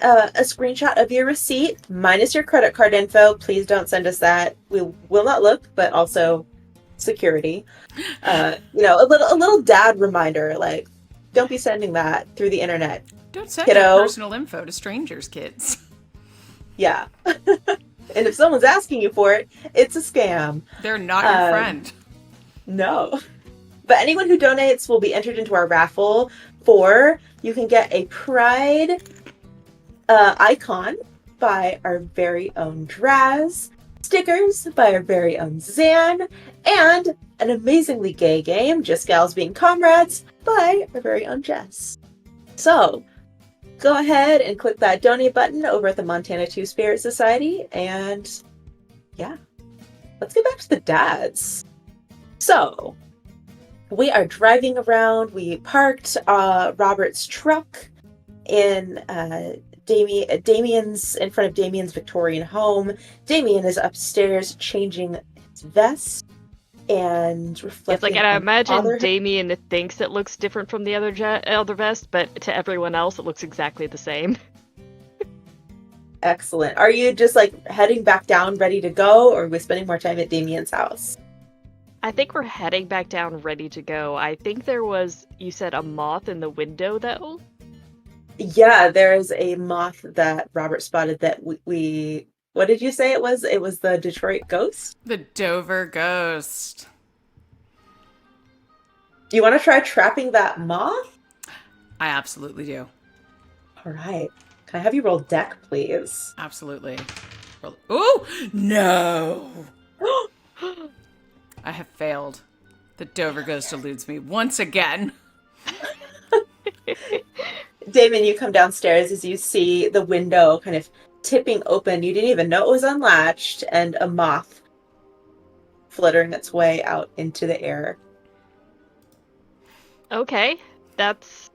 a screenshot of your receipt minus your credit card info. Please don't send us that. We will not look, but also security. A little dad reminder, like, don't be sending that through the internet. Don't send Kiddo. your personal info to strangers, kids. Yeah. And if someone's asking you for it, it's a scam. They're not your friend. No. But anyone who donates will be entered into our raffle for, you can get a Pride icon by our very own Draz, stickers by our very own Zan, and an amazingly gay game, Just Gals Being Comrades, by our very own Jess. So, go ahead and click that donate button over at the Montana Two Spirit Society, and yeah, let's get back to the dads. So, we are driving around. We parked Robert's truck in Damien's in front of Damien's Victorian home. Damien is upstairs changing his vest and reflecting. It's like, and I on imagine fatherhood. Damien thinks it looks different from the other vest, but to everyone else, it looks exactly the same. Excellent. Are you just like heading back down, ready to go, or are we spending more time at Damien's house? I think we're heading back down, ready to go. I think there was, you said, a moth in the window, though? Yeah, there's a moth that Robert spotted that we what did you say it was? It was the Detroit ghost? The Dover ghost. Do you want to try trapping that moth? I absolutely do. All right. Can I have you roll deck, please? Absolutely. Ooh! No! I have failed. The Dover ghost eludes me once again. Damon, you come downstairs as you see the window kind of tipping open. You didn't even know it was unlatched, and a moth fluttering its way out into the air. Okay, that's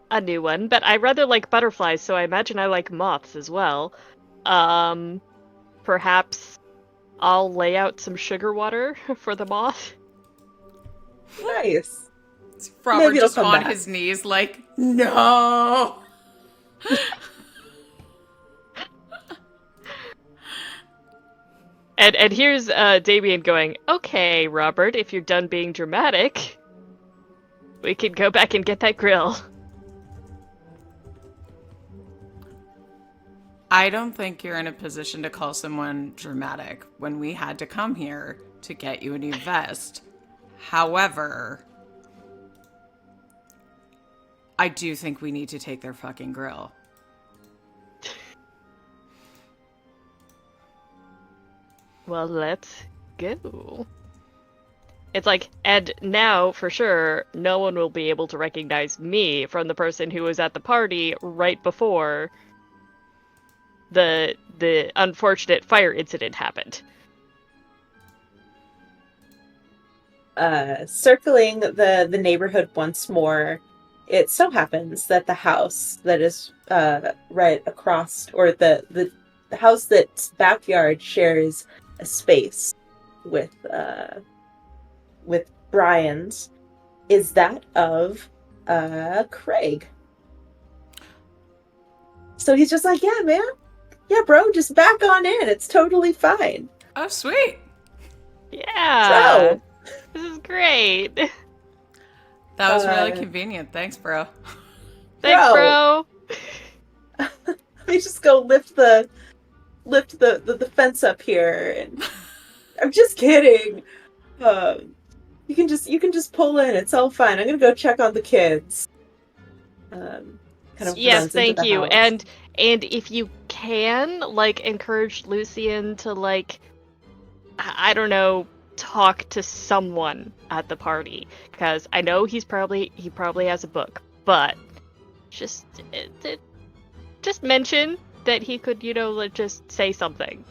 a new one, but I rather like butterflies, so I imagine I like moths as well. Perhaps I'll lay out some sugar water for the moth. Nice. Robert just on his knees like, no! And here's Damien going, okay, Robert, if you're done being dramatic, we can go back and get that grill. I don't think you're in a position to call someone dramatic when we had to come here to get you a new vest. However, I do think we need to take their fucking grill. Well, let's go. It's like, and now, for sure, no one will be able to recognize me from the person who was at the party right before the unfortunate fire incident happened. Circling the neighborhood once more, it so happens that the house that is right across, or the house that's backyard shares a space with Brian's, is that of Craig. So he's just like, yeah, man. Yeah, bro, just back on in. It's totally fine. Oh, sweet. Yeah. So, this is great. That was really convenient. Thanks, bro. Thanks, bro. Let me just go lift the fence up here, and I'm just kidding. You can just pull in. It's all fine. I'm gonna go check on the kids. Yes, thank you. And if you can, like, encourage Lucian to, like, I don't know, talk to someone at the party, because I know he probably has a book, but just mention that he could, just say something.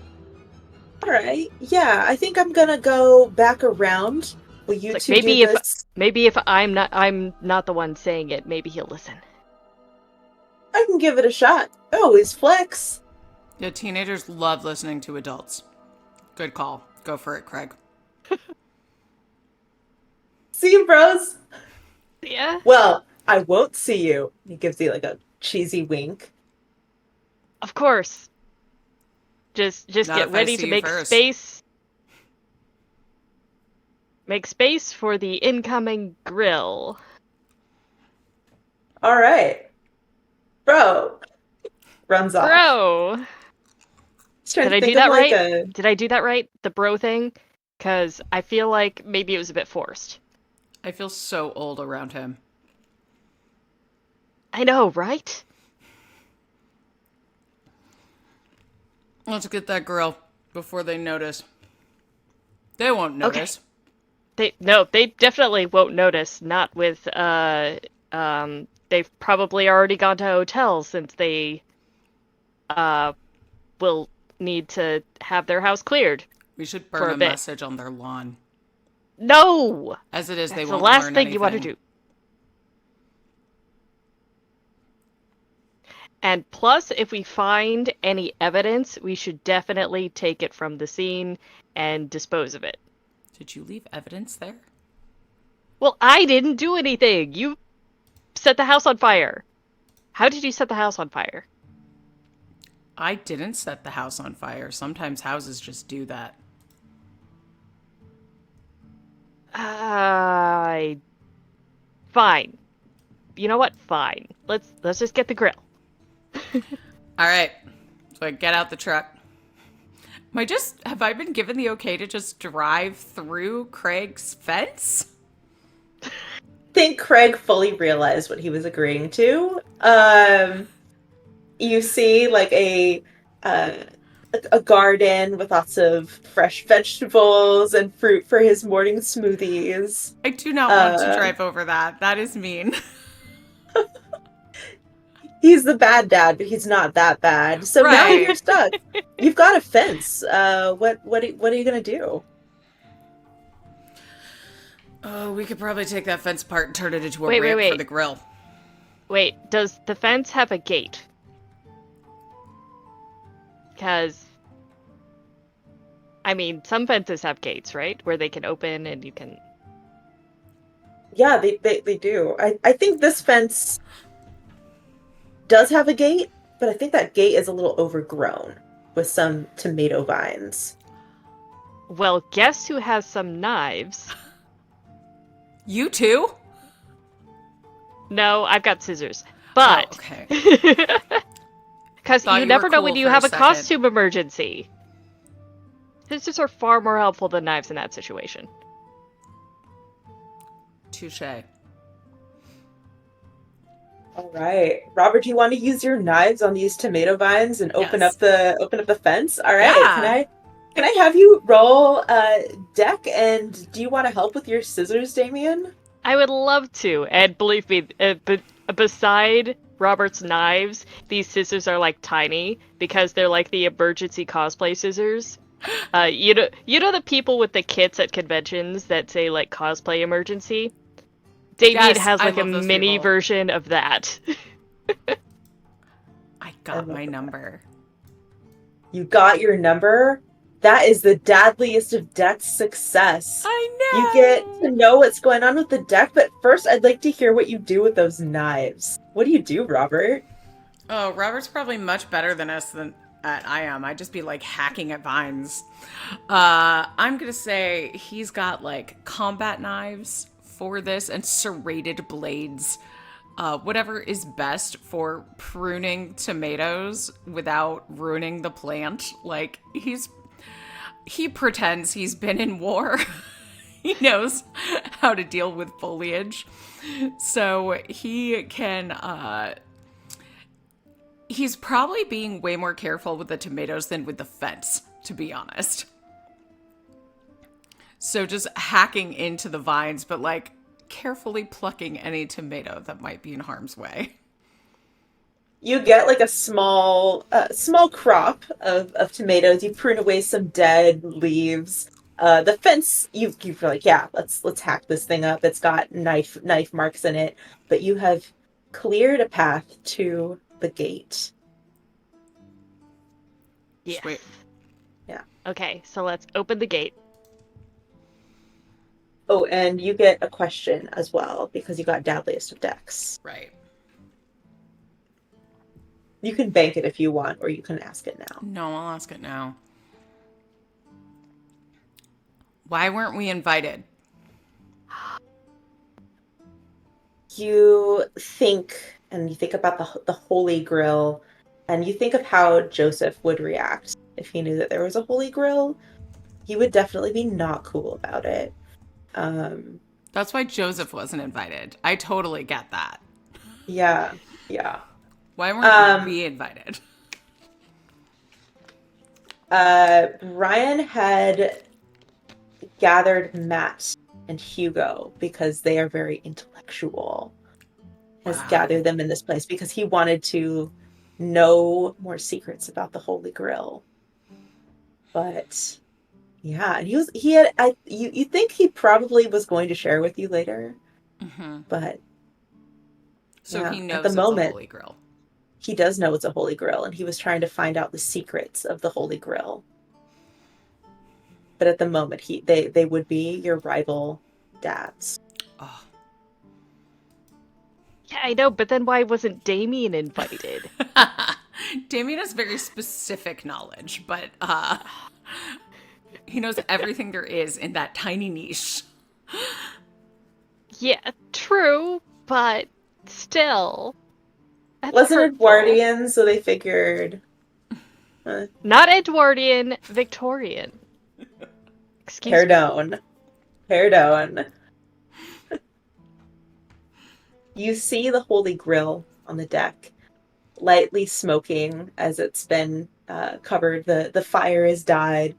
All right. Yeah, I think I'm gonna go back around. Will you It's like two do this? maybe if I'm not the one saying it, maybe he'll listen. I can give it a shot. Always flex. Yeah, teenagers love listening to adults. Good call. Go for it, Craig. See you, bros. Yeah. Well, I won't see you. He gives you like a cheesy wink. Of course. Just Not get if I ready see to you make first. space. Make space for the incoming grill. All right, bro. Runs off. Bro. Just trying Did to I do think of that like right? a. Did I do that right? The bro thing? Cuz I feel like maybe it was a bit forced. I feel so old around him. I know, right? Let's get that girl before they notice. They won't Okay. notice. They definitely won't notice. Not with they've probably already gone to hotels since they uh will need to have their house cleared We should for burn a a bit. message on their lawn. No, As it is, they that's the won't last learn thing you want to anything. do. And plus, if we find any evidence, we should definitely take it from the scene and dispose of it. Did you leave evidence there? Well, I didn't do anything. You set the house on fire. How did you set the house on fire? I didn't set the house on fire. Sometimes houses just do that. Fine. You know what? Fine. Let's just get the grill. All right. So I get out the truck. Have I been given the okay to just drive through Craig's fence? Think Craig fully realized what he was agreeing to. You see like uh, a garden with lots of fresh vegetables and fruit for his morning smoothies. I do not want to Uh, drive over that. That is mean. he's the bad dad, but he's not that bad. So now you're Right. stuck. You've got a fence. What are you gonna do? Oh, we could probably take that fence apart and turn it into a Wait, ramp for wait. the grill. Wait, does the fence have a gate? Because, I mean, some fences have gates, right? Where they can open and you can... Yeah, they do. I think this fence does have a gate, but I think that gate is a little overgrown with some tomato vines. Well, guess who has some knives? You too? No, I've got scissors. Oh, But... okay. Because Thought you you never were know cool when you for a have a second. costume emergency. Scissors are far more helpful than knives in that situation. Touche. All right, Robert, do you want to use your knives on these tomato vines and Yes. open up the fence? All right, Yeah. can I have you roll deck? And do you want to help with your scissors, Damien? I would love to, and believe me, beside Robert's knives, these scissors are like tiny because they're like the emergency cosplay scissors. You know the people with the kits at conventions that say like cosplay emergency. Damien Yes, has I like a love those mini people. version of that. I got my number. You got your number. That is the dadliest of decks success. I know. You get to know what's going on with the deck, but first I'd like to hear what you do with those knives. What do you do, Robert? Oh, Robert's probably much better than us than I am. I'd just be like hacking at vines. I'm gonna say he's got like combat knives for this and serrated blades. Whatever is best for pruning tomatoes without ruining the plant. Like he pretends he's been in war. He knows how to deal with foliage. So he can he's probably being way more careful with the tomatoes than with the fence, to be honest. So just hacking into the vines, but like carefully plucking any tomato that might be in harm's way. You get like a small crop of tomatoes. You prune away some dead leaves. The fence, you're like, yeah, let's hack this thing up. It's got knife marks in it, but you have cleared a path to the gate. Yes. Sweet. Yeah. Okay, so let's open the gate. Oh, and you get a question as well because you got dadliest of decks. Right. You can bank it if you want, or you can ask it now. No, I'll ask it now. Why weren't we invited? You think, and you think about the Holy Grail, and you think of how Joseph would react if he knew that there was a Holy Grail. He would definitely be not cool about it. That's why Joseph wasn't invited. I totally get that. Yeah. Why weren't we invited? Ryan had gathered Matt and Hugo because they are very intellectual. Has Wow. gathered them in this place because he wanted to know more secrets about the Holy Grail. But yeah, and you think he probably was going to share with you later, but So yeah, he knows at the it's moment, a holy grail. he does know it's a Holy Grail, and he was trying to find out the secrets of the Holy Grail. But at the moment, they would be your rival dads. Oh. Yeah, I know, but then why wasn't Damien invited? Damien has very specific knowledge, but he knows everything there is in that tiny niche. Yeah, true, but still. That's Wasn't hurtful. Edwardian, so they figured. Not Edwardian, Victorian. Excuse me. Pardon. You see the Holy Grail on the deck, lightly smoking as it's been covered. The fire has died.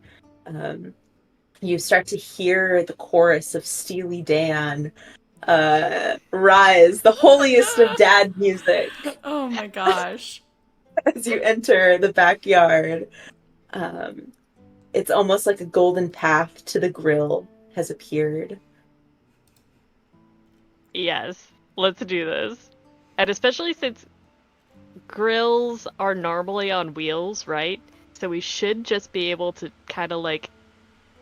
You start to hear the chorus of Steely Dan rise, the holiest of dad music, Oh my gosh. as you enter the backyard. It's almost like a golden path to the grill has appeared. Yes, let's do this. And especially since grills are normally on wheels, right? So we should just be able to kind of like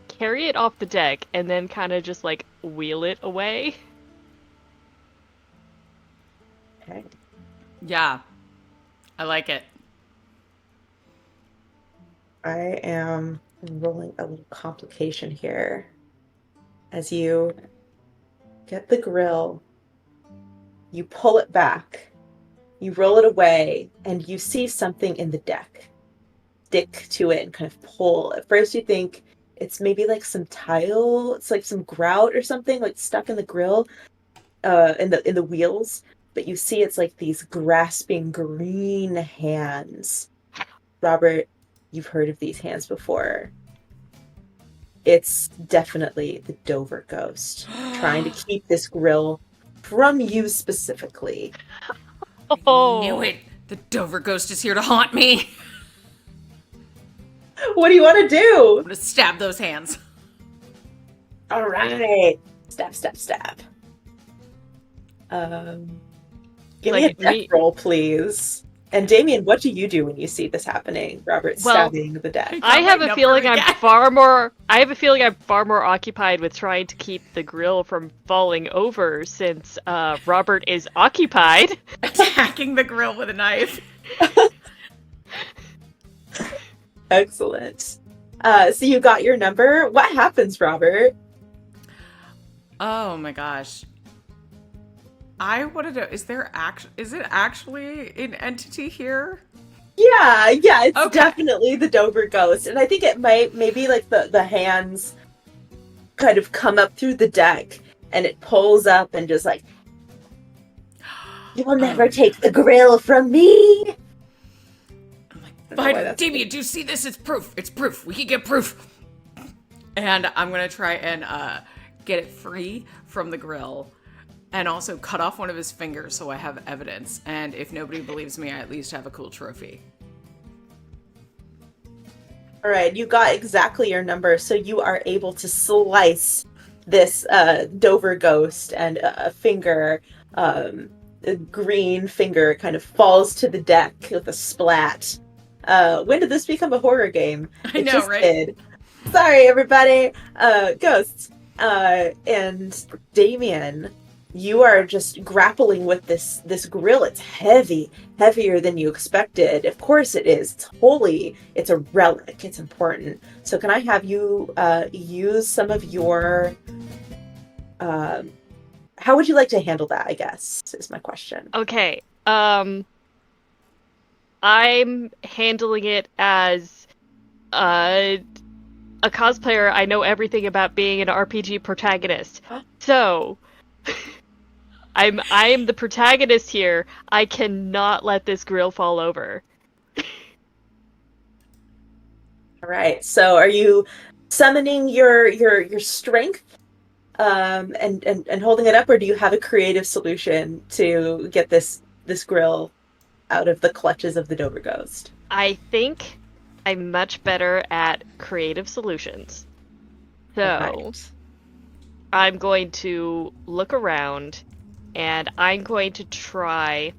carry it off the deck and then kind of just like wheel it away. Okay. Yeah. I like it. I am rolling a little complication here. As you get the grill, you pull it back, you roll it away, and you see something in the deck. Stick to it and kind of pull. At first you think it's maybe like some tile, it's like some grout or something like stuck in the grill, in the wheels, but you see it's like these grasping green hands. Robert, you've heard of these hands before. It's definitely the Dover ghost trying to keep this grill from you specifically. Oh, Knew it. The Dover ghost is here to haunt me. What do you want to do? I'm gonna stab those hands. All right. Stab. Give me a Like, death roll, please. And Damien, what do you do when you see this happening? Robert Well, stabbing the deck. I have my a feeling number I'm again. far more occupied with trying to keep the grill from falling over since Robert is occupied. Attacking the grill with a knife. Excellent. So you got your number. What happens, Robert? Oh my gosh. I want to know, is it actually an entity here? Yeah, it's Okay. definitely the Dover ghost. And I think it maybe like the hands kind of come up through the deck and it pulls up and just like, you will never take the grill from me. I'm like, I don't know why but that's- Damien, do you see this? It's proof. It's proof. We can get proof. And I'm gonna try and get it free from the grill. And also cut off one of his fingers so I have evidence. And if nobody believes me, I at least have a cool trophy. All right, you got exactly your number, so you are able to slice this Dover ghost, and a finger, a green finger, kind of falls to the deck with a splat. When did this become a horror game? I It know, just right? did. Sorry, everybody. Ghosts. And Damien, you are just grappling with this grill. It's heavier than you expected. Of course it is. It's holy. It's a relic. It's important. So can I have you use some of your... how would you like to handle that, I guess, is my question. Okay. I'm handling it as a cosplayer. I know everything about being an RPG protagonist. So I am the protagonist here. I cannot let this grill fall over. All right. So are you summoning your strength and holding it up, or do you have a creative solution to get this grill out of the clutches of the Dover Ghost? I think I'm much better at creative solutions. So Right. I'm going to look around and I'm going to try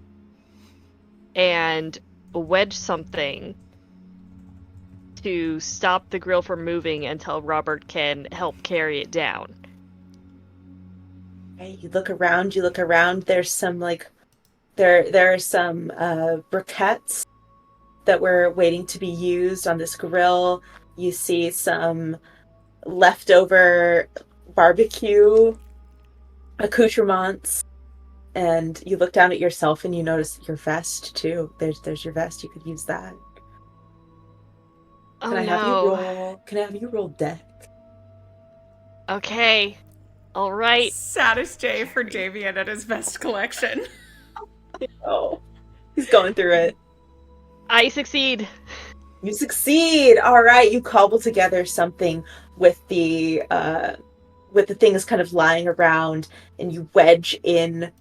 and wedge something to stop the grill from moving until Robert can help carry it down. Okay, you look around, there's some there are some briquettes that were waiting to be used on this grill. You see some leftover barbecue accoutrements, and you look down at yourself and you notice your vest too. There's your vest. You could use that. Oh Can I have you roll? Can I have you roll deck? Okay. All right. Saddest day for Damien at his best collection. Oh, he's going through it. I succeed. You succeed. All right, you cobble together something with the things kind of lying around, and you wedge in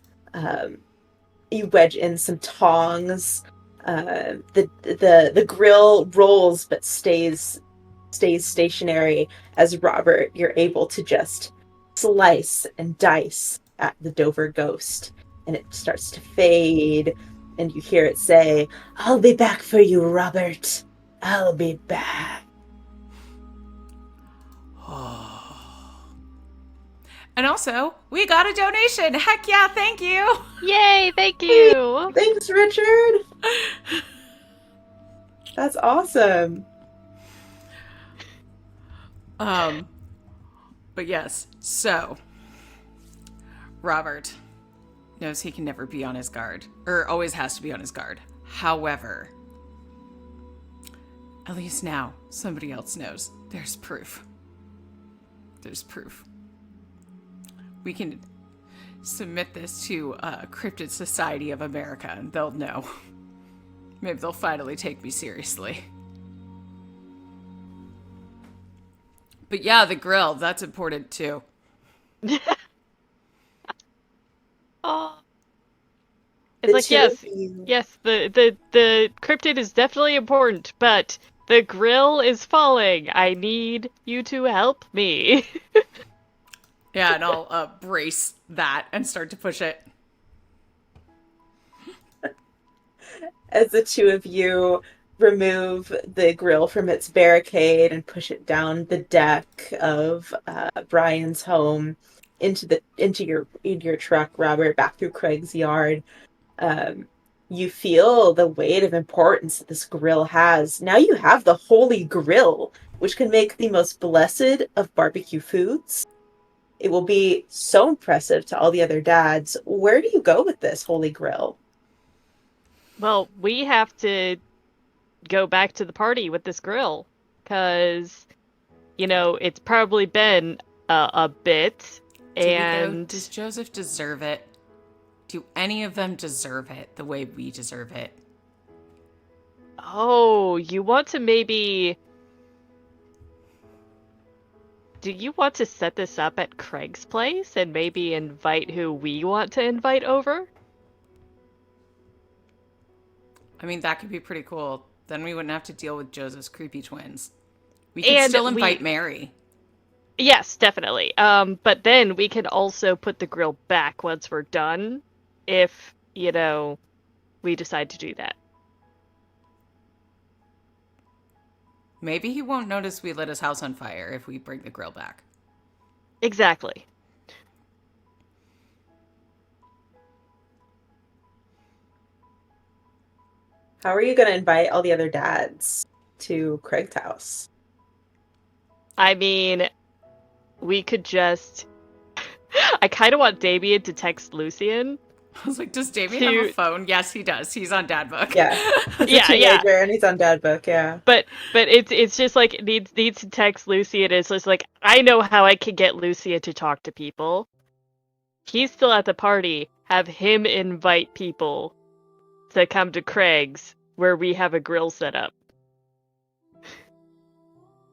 some tongs. The grill rolls but stays stationary as Robert, you're able to just slice and dice at the Dover ghost, and it starts to fade, and you hear it say, "I'll be back for you, Robert. I'll be back." And also, we got a donation. Heck yeah, thank you. Yay, thank you. Thanks, Richard. That's awesome. But yes, so Robert knows he can never be on his guard, or always has to be on his guard. However, at least now somebody else knows. There's proof. There's proof. We can submit this to Cryptid Society of America, and they'll know. Maybe they'll finally take me seriously. But yeah, the grill, that's important too. Oh. The It's like, two yes, of you- yes, the cryptid is definitely important, but the grill is falling. I need you to help me. Yeah, and I'll brace that and start to push it. As the two of you remove the grill from its barricade and push it down the deck of Brian's home into your truck, Robert, back through Craig's yard. You feel the weight of importance that this grill has. Now you have the holy grill, which can make the most blessed of barbecue foods. It will be so impressive to all the other dads. Where do you go with this holy grill? Well, we have to go back to the party with this grill, because, it's probably been a bit, and... Does Joseph deserve it? Do any of them deserve it the way we deserve it? Oh, you want to maybe... do you want to set this up at Craig's place and maybe invite who we want to invite over? I mean, that could be pretty cool. Then we wouldn't have to deal with Joseph's creepy twins. We could And still invite Mary. Yes, definitely. But then we can also put the grill back once we're done, if, we decide to do that. Maybe he won't notice we lit his house on fire if we bring the grill back. Exactly. How are you going to invite all the other dads to Craig's house? I mean, we could just... I kind of want Damien to text Lucian. I was like, does Damien have a phone? Yes, he does. He's on Dad Book. Yeah. He's a teenager and he's on Dad Book, yeah. But it's just like it needs to text Lucian. It's just like, I know how I can get Lucian to talk to people. He's still at the party. Have him invite people to come to Craig's, where we have a grill set up.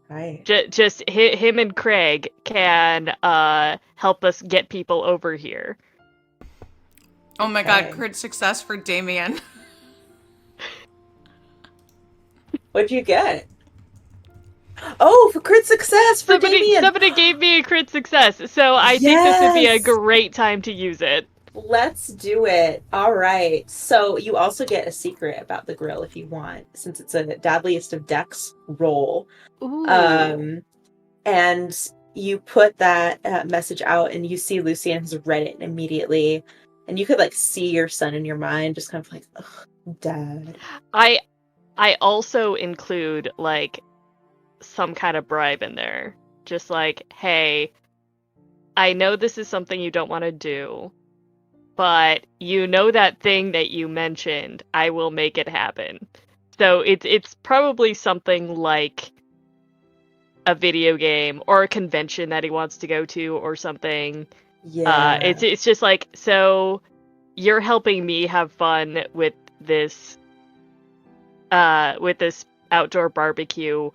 Right. Just him and Craig can help us get people over here. Oh my god, crit success for Damien. What'd you get? Oh, for crit success for Damien! Somebody gave me a crit success, so I think this would be a great time to use it. Let's do it. All right. So you also get a secret about the grill if you want, since it's a dadliest of decks roll. Ooh. And you put that message out, and you see Lucian has read it immediately, and you could see your son in your mind, just kind of like, ugh, Dad. I also include some kind of bribe in there, just hey, I know this is something you don't want to do, but that thing that you mentioned, I will make it happen. So it's probably something like a video game or a convention that he wants to go to or something. Yeah. It's just so you're helping me have fun with this outdoor barbecue.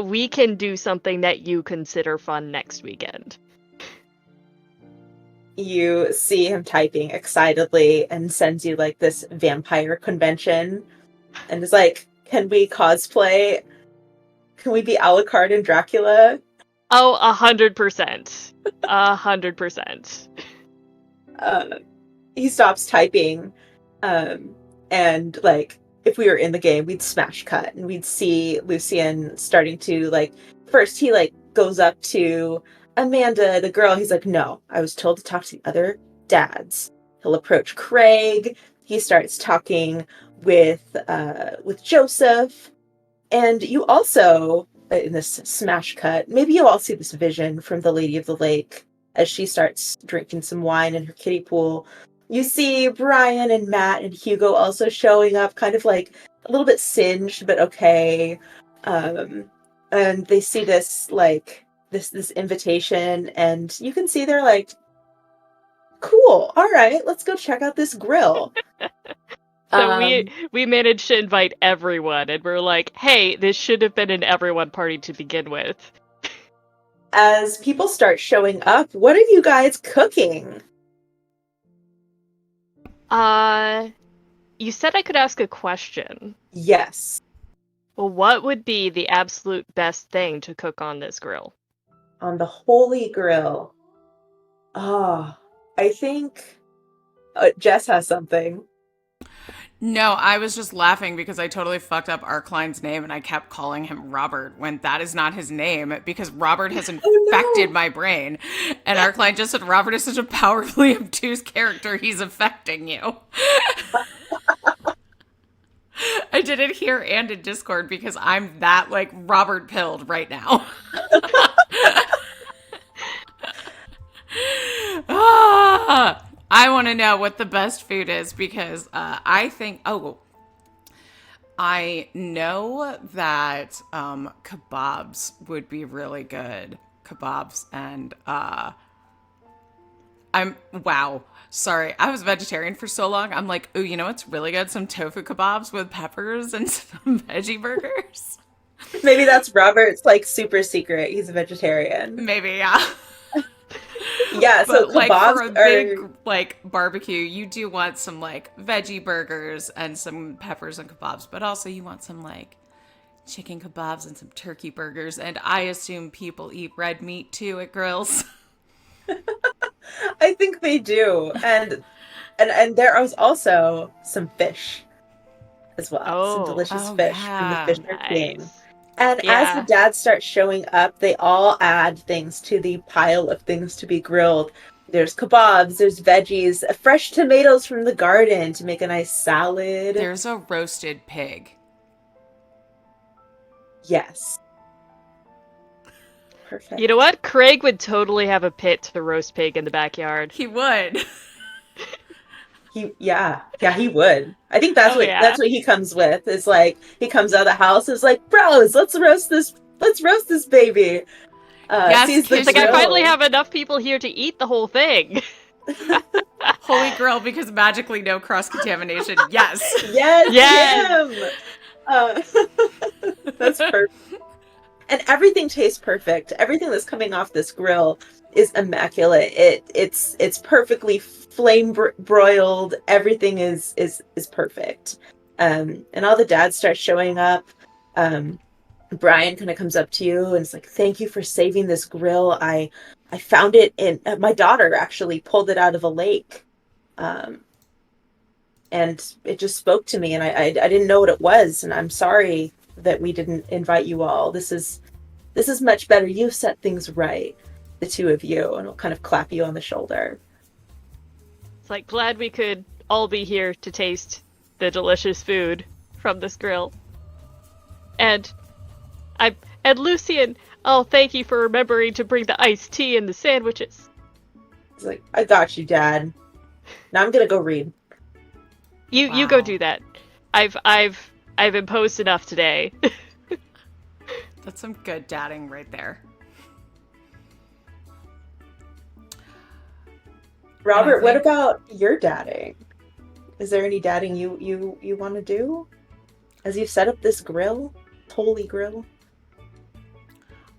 We can do something that you consider fun next weekend. You see him typing excitedly and sends you this vampire convention and is like, can we cosplay? Can we be Alucard and Dracula? Oh, 100%. 100%. He stops typing, and if we were in the game, we'd smash cut and we'd see Lucian starting to first he goes up to Amanda, the girl. He's like, no, I was told to talk to the other dads. He'll approach Craig. He starts talking with Joseph, and you also, in this smash cut, maybe you all see this vision from the Lady of the Lake as she starts drinking some wine in her kiddie pool. You see Brian and Matt and Hugo also showing up, kind of a little bit singed, but okay. And they see this this invitation, and you can see they're like, cool, all right, let's go check out this grill. So we managed to invite everyone, and we're like, hey, this should have been an everyone party to begin with. As people start showing up, what are you guys cooking? You said I could ask a question. Yes. Well, what would be the absolute best thing to cook on this grill? On the holy grill. Oh, I think Jess has something. No, I was just laughing because I totally fucked up Arklein's name and I kept calling him Robert when that is not his name, because Robert has infected my brain. And Arklein just said Robert is such a powerfully obtuse character, he's affecting you. I did it here and in Discord because I'm that Robert pilled right now. I want to know what the best food is because I think, I know that kebabs would be really good. Kebabs and sorry, I was vegetarian for so long. I'm ooh, you know what's really good? Some tofu kebabs with peppers and some veggie burgers. Maybe that's Robert's like super secret. He's a vegetarian. Maybe, yeah. Yeah, so But like for a kebabs big are like barbecue, you do want some like veggie burgers and some peppers and kebabs, but also you want some like chicken kebabs and some turkey burgers. And I assume people eat red meat too at grills. I think they do. And there was also some fish as well. Some Oh, delicious Oh fish from the yeah. Fisher King. nice. And as the Yeah. dads start showing up, they all add things to the pile of things to be grilled. There's kebabs, there's veggies, fresh tomatoes from the garden to make a nice salad. There's a roasted pig. Yes. Perfect. You know what? Craig would totally have a pit to roast pig in the backyard. He would. Yeah, he would. I think that's Oh, what yeah. that's what he comes with. Is like he comes out of the house, is like, bros, let's roast this baby. Yes, Sees the kids. It's like I grill. finally have enough people here to eat the whole thing. Holy grill, because magically no cross contamination. Yes. Yes, Yes. him. That's perfect. And everything tastes perfect. Everything that's coming off this grill is immaculate. It's perfectly flame broiled. Everything is perfect. And all the dads start showing up. Brian kind of comes up to you and is like, "Thank you for saving this grill. I found it in my daughter actually pulled it out of a lake, and it just spoke to me, and I didn't know what it was, and I'm sorry that we didn't invite you all. This is much better. You set things right, the two of you," and I'll kind of clap you on the shoulder. It's like glad we could all be here to taste the delicious food from this grill. And Lucian, oh, thank you for remembering to bring the iced tea and the sandwiches. He's like, "I got you, Dad. Now I'm gonna go read." You go Wow. do that. I've imposed enough today. That's some good dadding right there. Robert, what think- about your dadding? Is there any dadding you want to do? As you've set up this grill? Holy grill.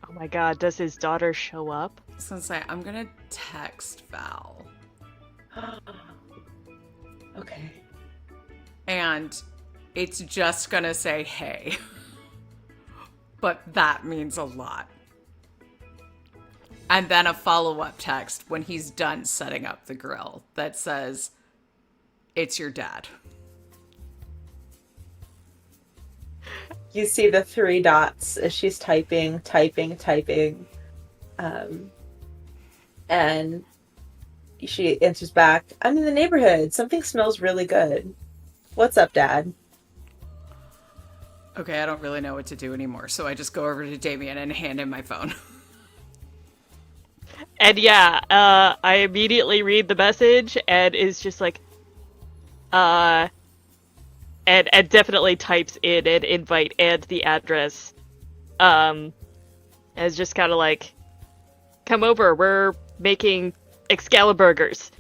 Oh my god, does his daughter show up? I was gonna say, I'm gonna text Val. Okay. And it's just gonna say, hey. But that means a lot. And then a follow-up text when he's done setting up the grill that says, it's your dad. You see the 3 dots as she's typing. And she answers back, "I'm in the neighborhood. Something smells really good. What's up, Dad?" Okay, I don't really know what to do anymore, so I just go over to Damien and hand him my phone. And yeah, I immediately read the message and is just like, and definitely types in an invite and the address. As just kind of like, come over, we're making Excaliburgers.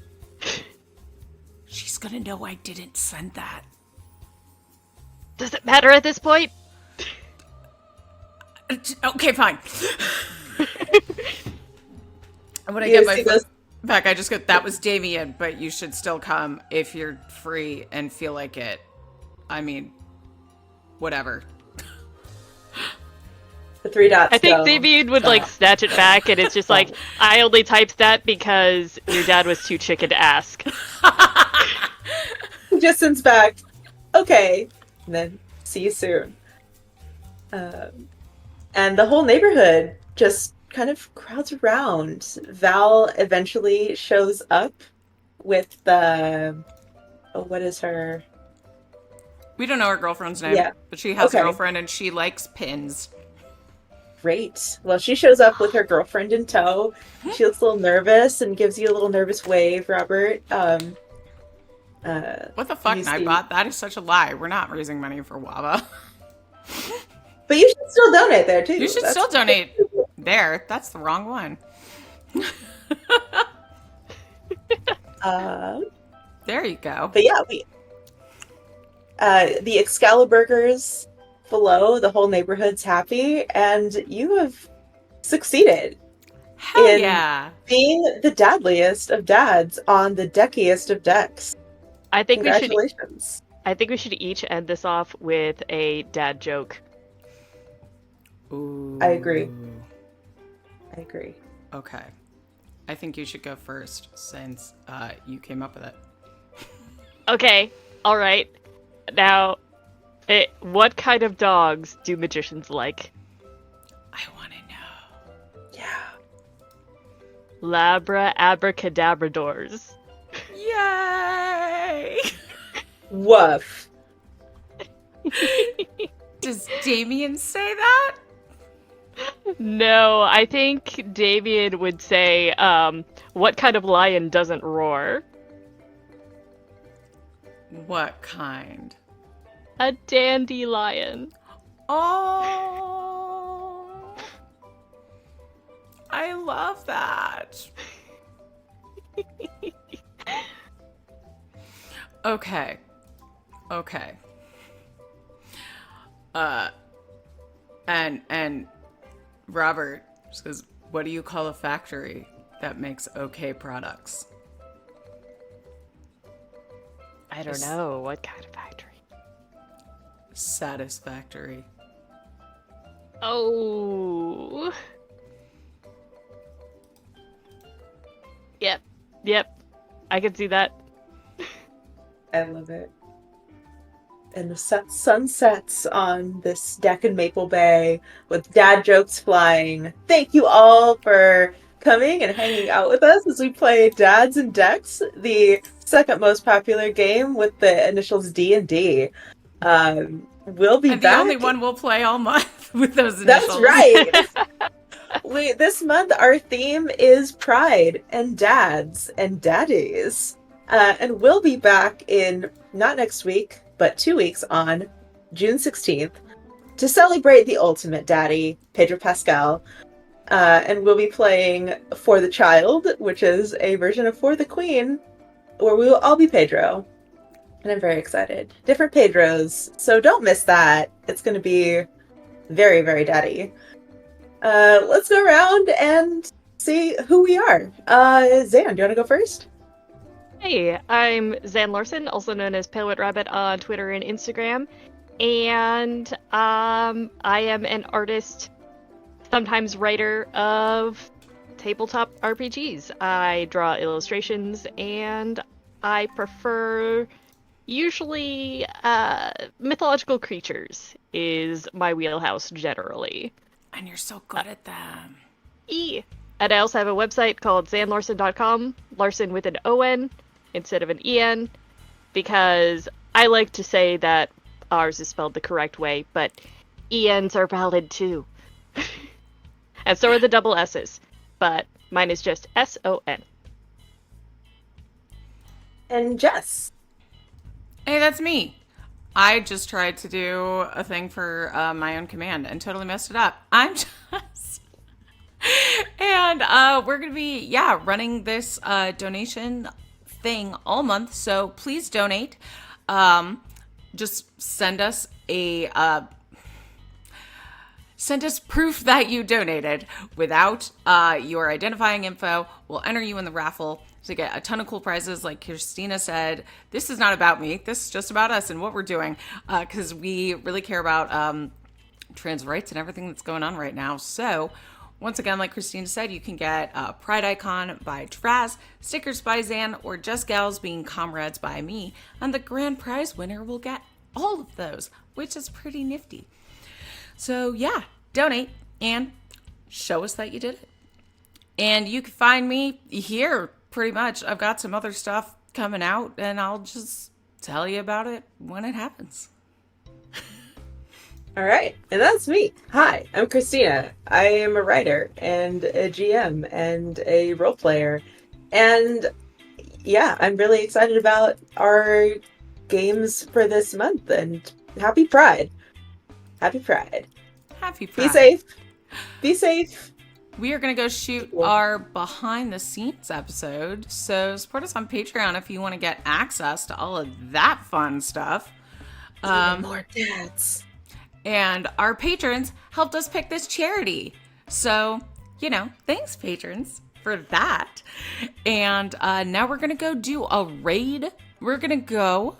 She's gonna know I didn't send that. Does it matter at this point? Okay, fine. And when I You get my see phone those- back, I just go, that was Damien, but you should still come if you're free and feel like it. I mean, whatever. The 3 dots I think go. David would like snatch it back, and it's just like, I only typed that because your dad was too chicken to ask. He just sends back, "Okay," and then "See you soon." And the whole neighborhood just kind of crowds around. Val eventually shows up with the what is her? We don't know her girlfriend's name, Yeah. but she has Okay. a girlfriend and she likes pins. Great. Well, she shows up with her girlfriend in tow. She looks a little nervous and gives you a little nervous wave, Robert. What the fuck, You see- Nightbot? That is such a lie. We're not raising money for WABA. But you should still donate there too. You should That's- still donate there. That's the wrong one. But There you go. yeah, the Excaliburgers below. The whole neighborhood's happy, and you have succeeded Hell in yeah. being the dadliest of dads on the deckiest of decks. I think Congratulations. we should each end this off with a dad joke. Ooh. I agree. Okay. I think you should go first since you came up with it. Okay, all right. Now, what kind of dogs do magicians like? I want to know. Yeah. Labra abracadabradors. Yay! Woof. Does Damien say that? No, I think Damien would say, what kind of lion doesn't roar? What kind? A dandelion. Oh, I love that. Okay. And Robert says, what do you call a factory that makes okay products? I don't know. What kind of factory? Satisfactory. Oh. Yep. I can see that. I love it. And the sun sets on this deck in Maple Bay with dad jokes flying. Thank you all for coming and hanging out with us as we play Dads and Decks, the second most popular game with the initials D&D. We'll be and back. the only one we'll play all month with those initials. That's right. This month our theme is Pride and Dads and Daddies. And we'll be back in, not next week, but 2 weeks on June 16th to celebrate the ultimate daddy, Pedro Pascal. And we'll be playing For the Child, which is a version of For the Queen, where we will all be Pedro. And I'm very excited. Different Pedros, so don't miss that. It's going to be very, very daddy. Let's go around and see who we are. Zan, do you want to go first? Hey, I'm Zan Larson, also known as Pale Wit Rabbit on Twitter and Instagram. And I am an artist, sometimes writer of tabletop RPGs. I draw illustrations, and I prefer usually mythological creatures is my wheelhouse generally. And you're so good at them. And I also have a website called zanlarson.com, Larson with an O-N instead of an E-N, because I like to say that ours is spelled the correct way, but E-Ns are valid too. And so are the double S's, but mine is just S-O-N. And Jess. Hey, that's me. I just tried to do a thing for my own command and totally messed it up. I'm Jess. And we're going to be, running this donation thing all month. So please donate. Just send us proof that you donated without your identifying info. We'll enter you in the raffle to get a ton of cool prizes. Like Christina said, this is not about me. This is just about us and what we're doing, because we really care about trans rights and everything that's going on right now. So once again, like Christina said, you can get a Pride Icon by Traz, stickers by Zan, or Just Gals Being Comrades by me. And the grand prize winner will get all of those, which is pretty nifty. So donate and show us that you did it. And you can find me here pretty much. I've got some other stuff coming out, and I'll just tell you about it when it happens. All right, and that's me. Hi, I'm Christina. I am a writer and a GM and a role player. And I'm really excited about our games for this month, and happy Pride. Happy Pride. Happy Pride. Be safe. We are going to go shoot our behind the scenes episode. So support us on Patreon if you want to get access to all of that fun stuff. Even more dads. And our patrons helped us pick this charity. So, thanks, patrons, for that. And now we're going to go do a raid. We're going to go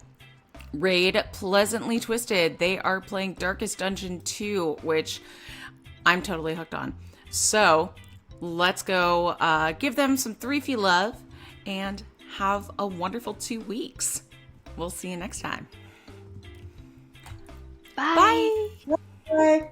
raid Pleasantly Twisted. They are playing Darkest Dungeon 2, which I'm totally hooked on. So let's go give them some Threefy love and have a wonderful 2 weeks. We'll see you next time. Bye. Bye. Bye.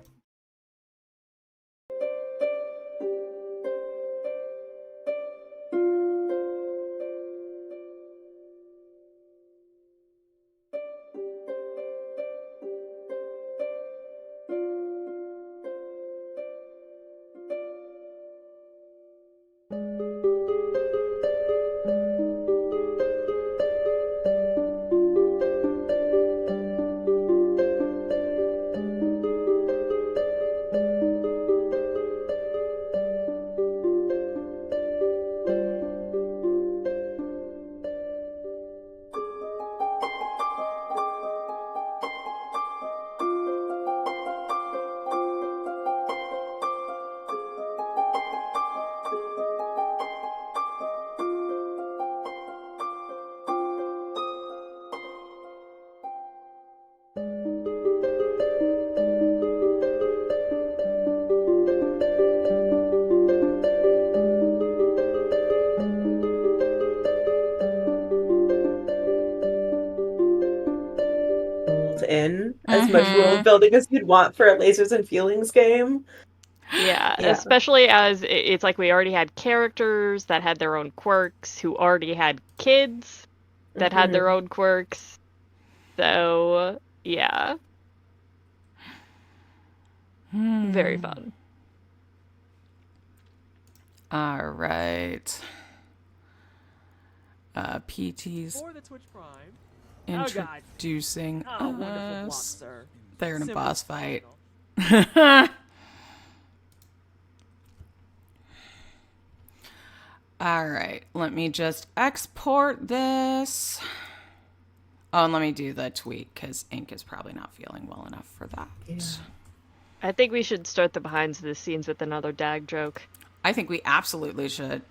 In as much world building as you'd want for a lasers and feelings game. Yeah, especially as it's like we already had characters that had their own quirks, who already had kids that had their own quirks. So, yeah. Very fun. All right. PT's For the Twitch Prime. introducing Oh, wonderful block, us. sir. They're in a Simple boss fight. final. All right, let me just export this. Oh, and let me do the tweet because Ink is probably not feeling well enough for that. Yeah. I think we should start the behind the scenes with another dag joke. I think we absolutely should.